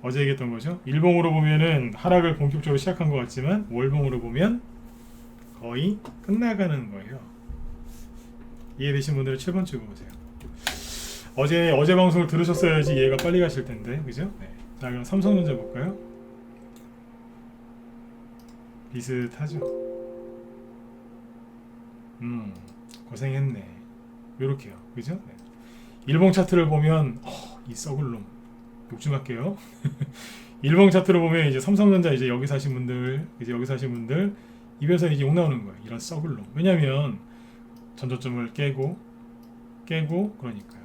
어제 얘기했던 거죠. 일봉으로 보면은 하락을 본격적으로 시작한 것 같지만 월봉으로 보면 거의 끝나가는 거예요. 이해되신 분들은 7번 찍어보세요. 어제 방송을 들으셨어야지 이해가 빨리 가실 텐데, 그죠? 네. 자, 그럼 삼성전자 볼까요? 비슷하죠. 고생했네. 요렇게요, 그죠? 네. 일봉 차트를 보면 이 썩을 놈 욕좀 할게요. 일봉 차트로 보면 이제 삼성전자 이제 여기 사신 분들, 이제 여기 사신 분들 입에서 이제 욕 나오는 거예요. 이런 썩을 놈. 왜냐면 전저점을 깨고 그러니까요.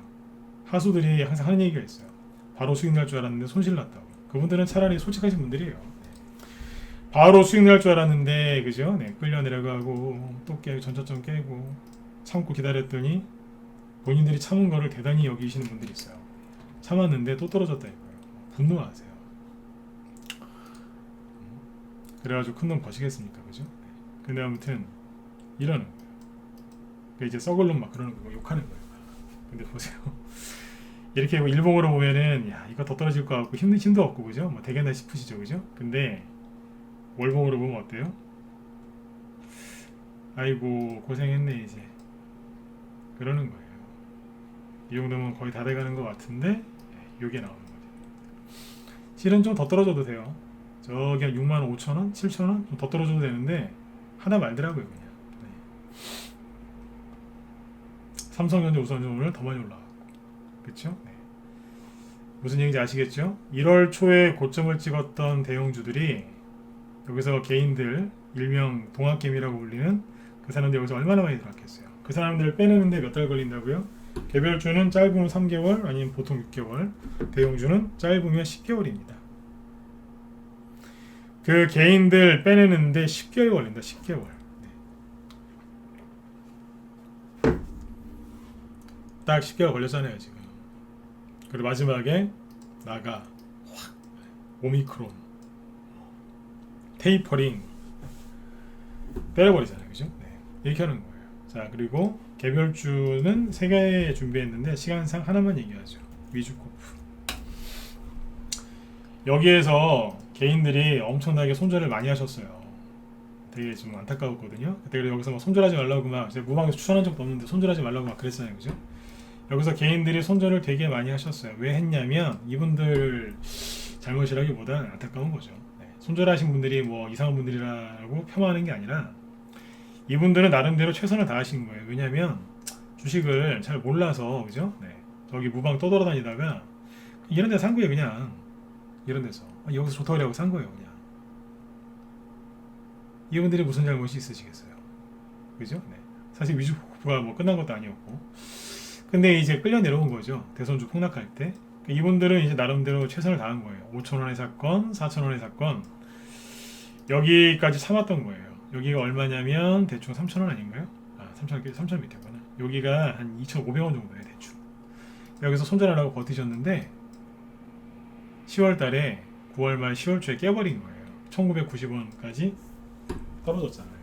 하수들이 항상 하는 얘기가 있어요. 바로 수익 날 줄 알았는데 손실 났다고. 그분들은 차라리 솔직하신 분들이에요. 바로 수익 날 줄 알았는데, 그죠? 네, 끌려 내려가고 또 깨고 전저점 깨고 참고 기다렸더니 본인들이 참은 거를 대단히 여기시는 분들이 있어요. 참았는데 또 떨어졌다 이거예요. 분노하세요. 그래가지고 큰 돈 버시겠습니까, 그죠? 근데 아무튼 이러는 거예요. 그러니까 이제 썩을 놈 막 그러는 거 욕하는 거예요. 근데 보세요. 이렇게 일봉으로 보면은 야 이거 더 떨어질 것 같고 힘도 없고 그죠? 뭐 되겠나 싶으시죠, 그죠? 근데 월봉으로 보면 어때요? 아이고 고생했네 이제 그러는 거예요. 이 정도면 거의 다 돼가는 것 같은데 요게 나오는 거죠. 실은 좀 더 떨어져도 돼요. 저기 한 65,000원, 7,000원 좀 더 떨어져도 되는데 하나 말더라고요 그냥. 네. 삼성전자 우선 오늘 더 많이 올라가고, 그렇죠? 네. 무슨 얘기인지 아시겠죠? 1월 초에 고점을 찍었던 대형주들이 여기서 개인들 일명 동학개미라고 불리는 그 사람들 여기서 얼마나 많이 들어왔겠어요? 그 사람들을 빼내는데 몇 달 걸린다고요? 개별주는 짧으면 3개월 아니면 보통 6개월, 대형주는 짧으면 10개월입니다. 그 개인들 빼내는데 10개월 걸린다. 10개월. 딱 10개월 걸렸잖아요 지금. 그리고 마지막에 나가 확 오미크론 테이퍼링 때려버리잖아요, 그죠? 네. 이렇게 하는 거예요. 자, 그리고 개별주는 3개 준비했는데 시간상 하나만 얘기하죠. 위주코프. 여기에서 개인들이 엄청나게 손절을 많이 하셨어요. 되게 좀 안타까웠거든요. 그때 여기서 막 손절하지 말라고 막 제가 무방에서 추천한 적도 없는데 손절하지 말라고 막 그랬잖아요, 그죠? 여기서 개인들이 손절을 되게 많이 하셨어요. 왜 했냐면 이분들 잘못이라기보다 안타까운 거죠. 네. 손절하신 분들이 뭐 이상한 분들이라고 폄하하는 게 아니라 이분들은 나름대로 최선을 다하신 거예요. 왜냐면 주식을 잘 몰라서, 그죠? 네. 저기 무방 떠돌아다니다가 이런 데서 산 거예요, 그냥. 이런 데서. 여기서 좋다고 하고 산 거예요, 그냥. 이분들이 무슨 잘못이 있으시겠어요? 그죠? 네. 사실 위주가 뭐 끝난 것도 아니었고. 근데 이제 끌려 내려온 거죠. 대선주 폭락할 때. 이분들은 이제 나름대로 최선을 다한 거예요. 5,000원의 사건, 4,000원의 사건. 여기까지 참았던 거예요. 여기가 얼마냐면 대충 3,000원 아닌가요? 3,000 밑에구나. 여기가 한 2,500원 정도예요, 대충. 여기서 손절하라고 버티셨는데 10월 달에 9월 말 10월 초에 깨버린 거예요. 1,990원까지 떨어졌잖아요.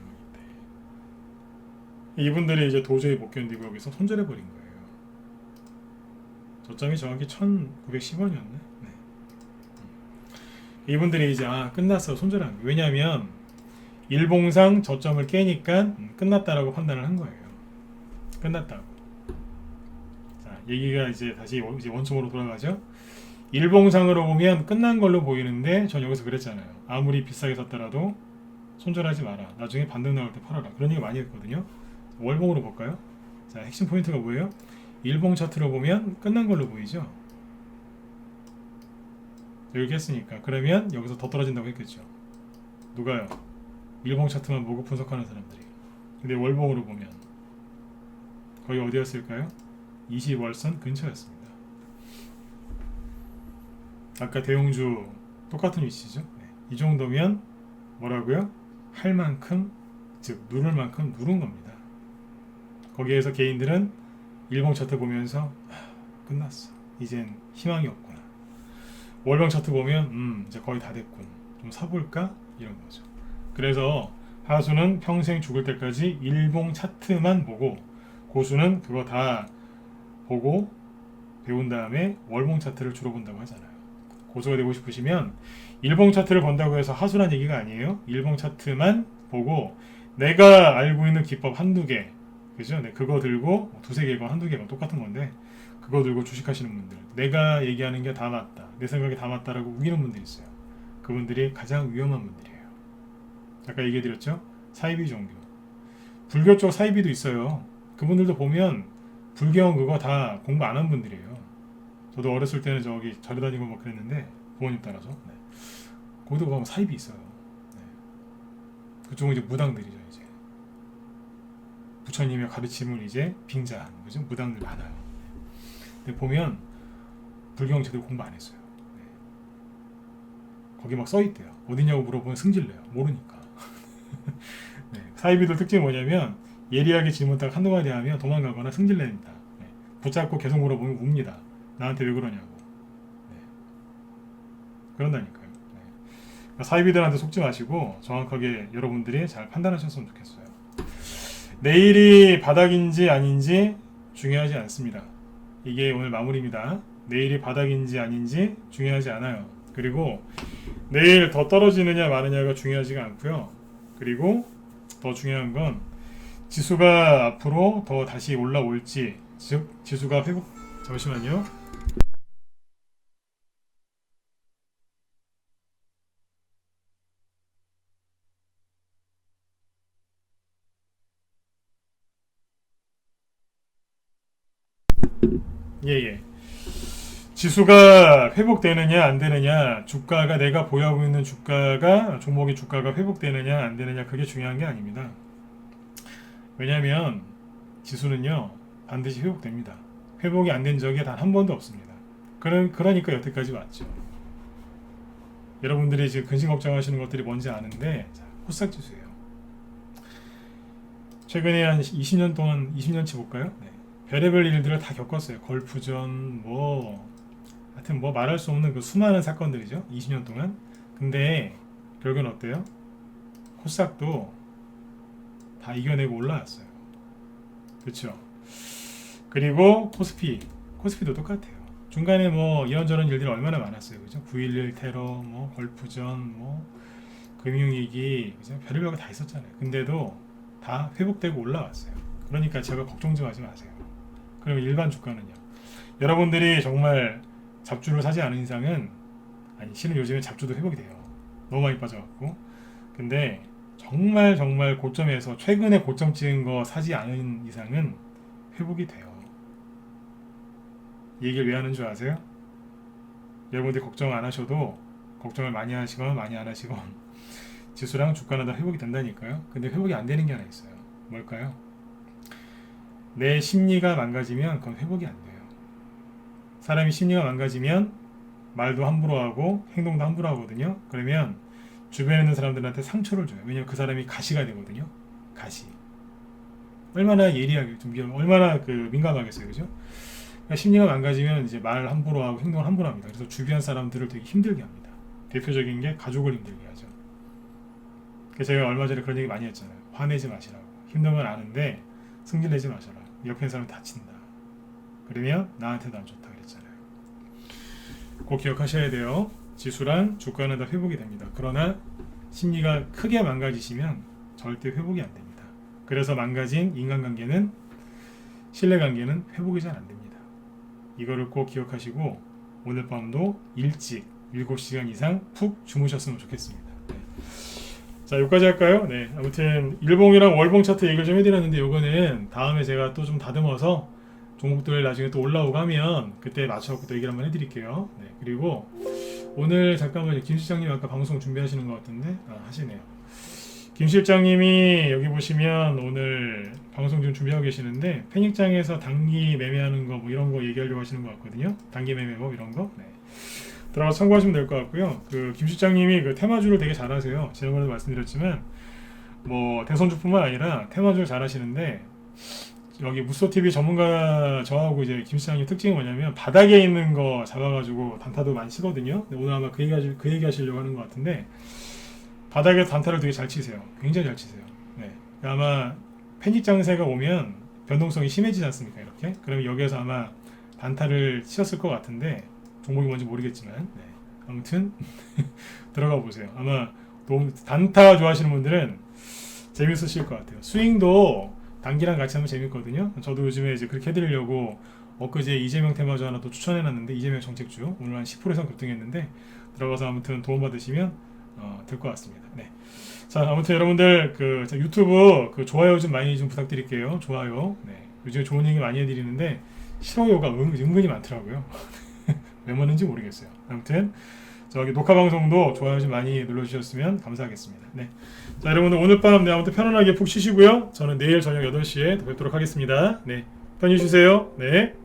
이분들이 이제 도저히 못 견디고 여기서 손절해버린 거예요. 저점이 정확히 1,910원이었네. 네. 이분들이 이제 끝났어, 손절한 거예요. 왜냐하면 일봉상 저점을 깨니까 끝났다라고 판단을 한 거예요. 끝났다고. 자, 얘기가 이제 다시 원점으로 돌아가죠. 일봉상으로 보면 끝난 걸로 보이는데 전 여기서 그랬잖아요. 아무리 비싸게 샀더라도 손절하지 마라. 나중에 반등 나올 때 팔아라. 그런 얘기 많이 했거든요. 월봉으로 볼까요? 자, 핵심 포인트가 뭐예요? 일봉 차트로 보면 끝난 걸로 보이죠. 여기 했으니까 그러면 여기서 더 떨어진다고 했겠죠. 누가요? 일봉 차트만 보고 분석하는 사람들이. 근데 월봉으로 보면 거의 어디였을까요? 20월선 근처였습니다. 아까 대형주 똑같은 위치죠. 네. 이 정도면 뭐라고요? 할 만큼, 즉 누를 만큼 누른 겁니다. 거기에서 개인들은 일봉 차트 보면서 끝났어. 이젠 희망이 없구나. 월봉 차트 보면 이제 거의 다 됐군. 좀 사볼까? 이런 거죠. 그래서 하수는 평생 죽을 때까지 일봉 차트만 보고 고수는 그거 다 보고 배운 다음에 월봉 차트를 주로 본다고 하잖아요. 고수가 되고 싶으시면 일봉 차트를 본다고 해서 하수란 얘기가 아니에요. 일봉 차트만 보고 내가 알고 있는 기법 한두 개, 그죠? 네, 그거 들고 두세 개건 한두 개건 똑같은 건데 그거 들고 주식하시는 분들, 내가 얘기하는 게 다 맞다, 내 생각이 다 맞다라고 우기는 분들이 있어요. 그분들이 가장 위험한 분들이에요. 아까 얘기해드렸죠? 사이비 종교, 불교 쪽 사이비도 있어요. 그분들도 보면 불경 그거 다 공부 안 한 분들이에요. 저도 어렸을 때는 저기 절에 다니고 막 그랬는데 부모님 따라서. 네. 거기도 보면 사입이 있어요. 네. 그쪽은 이제 무당들이죠. 이제 부처님의 가르침을 이제 빙자한, 그죠? 무당들 많아요. 근데 보면 불경 제대로 공부 안 했어요. 네. 거기 막 써있대요. 어디냐고 물어보면 승질내요. 모르니까. 네. 사이비들 특징이 뭐냐면 예리하게 질문 딱 한두 마디 하면 도망가거나 승질냅니다. 네. 붙잡고 계속 물어보면 웁니다. 나한테 왜 그러냐고. 네. 그런다니까요. 네. 그러니까 사이비들한테 속지 마시고 정확하게 여러분들이 잘 판단하셨으면 좋겠어요. 내일이 바닥인지 아닌지 중요하지 않습니다. 이게 오늘 마무리입니다. 내일이 바닥인지 아닌지 중요하지 않아요. 그리고 내일 더 떨어지느냐 마느냐가 중요하지가 않고요. 그리고 더 중요한 건 지수가 앞으로 더 다시 올라올지, 즉 지수가 회복, 잠시만요. 예. 지수가 회복되느냐 안 되느냐, 주가가 내가 보유하고 있는 주가가, 종목의 주가가 회복되느냐 안 되느냐, 그게 중요한 게 아닙니다. 왜냐하면 지수는요 반드시 회복됩니다. 회복이 안 된 적이 단 한 번도 없습니다. 그러니까 여태까지 왔죠. 여러분들이 지금 근심 걱정하시는 것들이 뭔지 아는데, 자, 코스닥 지수예요. 최근에 한 20년 동안 20년치 볼까요? 네. 별의별 일들을 다 겪었어요. 걸프전 하여튼 말할 수 없는 그 수많은 사건들이죠. 20년 동안. 근데 결국은 어때요? 코스닥도 다 이겨내고 올라왔어요. 그렇죠? 그리고 코스피도 똑같아요. 중간에 이런저런 일들이 얼마나 많았어요. 그죠? 9.11 테러, 걸프전, 금융위기, 그죠? 별의별 거 다 있었잖아요. 근데도 다 회복되고 올라왔어요. 그러니까 제가 걱정 좀 하지 마세요. 그리고 일반 주가는요. 여러분들이 정말 잡주를 사지 않은 이상은, 실은 요즘에 잡주도 회복이 돼요. 너무 많이 빠져갖고. 근데 정말 고점에서 최근에 고점 찍은 거 사지 않은 이상은 회복이 돼요. 이 얘기를 왜 하는 줄 아세요? 여러분들이 걱정 안 하셔도 걱정을 많이 하시건 많이 안 하시건 지수랑 주가는 다 회복이 된다니까요. 근데 회복이 안 되는 게 하나 있어요. 뭘까요? 내 심리가 망가지면 그건 회복이 안 돼요. 사람이 심리가 망가지면 말도 함부로 하고 행동도 함부로 하거든요. 그러면 주변에 있는 사람들한테 상처를 줘요. 왜냐면 그 사람이 가시가 되거든요. 가시. 얼마나 예리하게, 얼마나 민감하겠어요. 그죠? 그러니까 심리가 망가지면 이제 말 함부로 하고 행동을 함부로 합니다. 그래서 주변 사람들을 되게 힘들게 합니다. 대표적인 게 가족을 힘들게 하죠. 그래서 제가 얼마 전에 그런 얘기 많이 했잖아요. 화내지 마시라고. 힘든 건 아는데 승질내지 마셔라. 옆에 있는 사람 다친다. 그러면 나한테도 안 좋다 그랬잖아요. 꼭 기억하셔야 돼요. 지수랑 주가는 다 회복이 됩니다. 그러나 심리가 크게 망가지시면 절대 회복이 안 됩니다. 그래서 망가진 인간관계는, 신뢰관계는 회복이 잘 안 됩니다. 이거를 꼭 기억하시고 오늘 밤도 일찍 7시간 이상 푹 주무셨으면 좋겠습니다. 네. 자, 여기까지 할까요? 네, 아무튼 일봉이랑 월봉 차트 얘기를 좀 해드렸는데 요거는 다음에 제가 또 좀 다듬어서 종목들 나중에 또 올라오고 하면 그때 맞춰서 또 얘기를 한번 해드릴게요. 네, 그리고 오늘 잠깐만요. 김 실장님 아까 방송 준비하시는 것 같은데 하시네요. 김 실장님이 여기 보시면 오늘 방송 좀 준비하고 계시는데 편익장에서 단기 매매하는 거 이런 거 얘기하려고 하시는 것 같거든요. 단기 매매 이런 거. 네. 들어가서 참고하시면 될 것 같고요. 김 실장님이 테마주를 되게 잘하세요. 지난번에도 말씀드렸지만 대선주뿐만 아니라 테마주를 잘하시는데 여기 무쏘TV 전문가 저하고 이제 김 실장님 특징이 뭐냐면 바닥에 있는 거 잡아가지고 단타도 많이 치거든요. 오늘 아마 그 얘기 하시려고 하는 것 같은데 바닥에서 단타를 되게 잘 치세요. 굉장히 잘 치세요. 네. 아마 패닉 장세가 오면 변동성이 심해지지 않습니까? 이렇게. 그러면 여기에서 아마 단타를 치셨을 것 같은데 종목이 뭔지 모르겠지만 네. 아무튼 들어가 보세요. 아마 단타 좋아하시는 분들은 재밌으실 것 같아요. 스윙도 단기랑 같이 하면 재밌거든요. 저도 요즘에 이제 그렇게 해드리려고 엊그제 이재명 테마주 하나 또 추천해놨는데 이재명 정책주 오늘 한 10% 이상 급등했는데 들어가서 아무튼 도움받으시면 될 것 같습니다. 네. 자, 아무튼 여러분들 유튜브 좋아요 좀 많이 좀 부탁드릴게요. 좋아요. 네. 요즘에 좋은 얘기 많이 해드리는데 싫어요가 은근히 많더라고요. 왜 맞는지 모르겠어요. 아무튼 저기 녹화 방송도 좋아요 좀 많이 눌러주셨으면 감사하겠습니다. 네. 자, 여러분들 오늘 밤 아무튼 편안하게 푹 쉬시고요. 저는 내일 저녁 8시에 뵙도록 하겠습니다. 네. 편히 쉬세요. 네.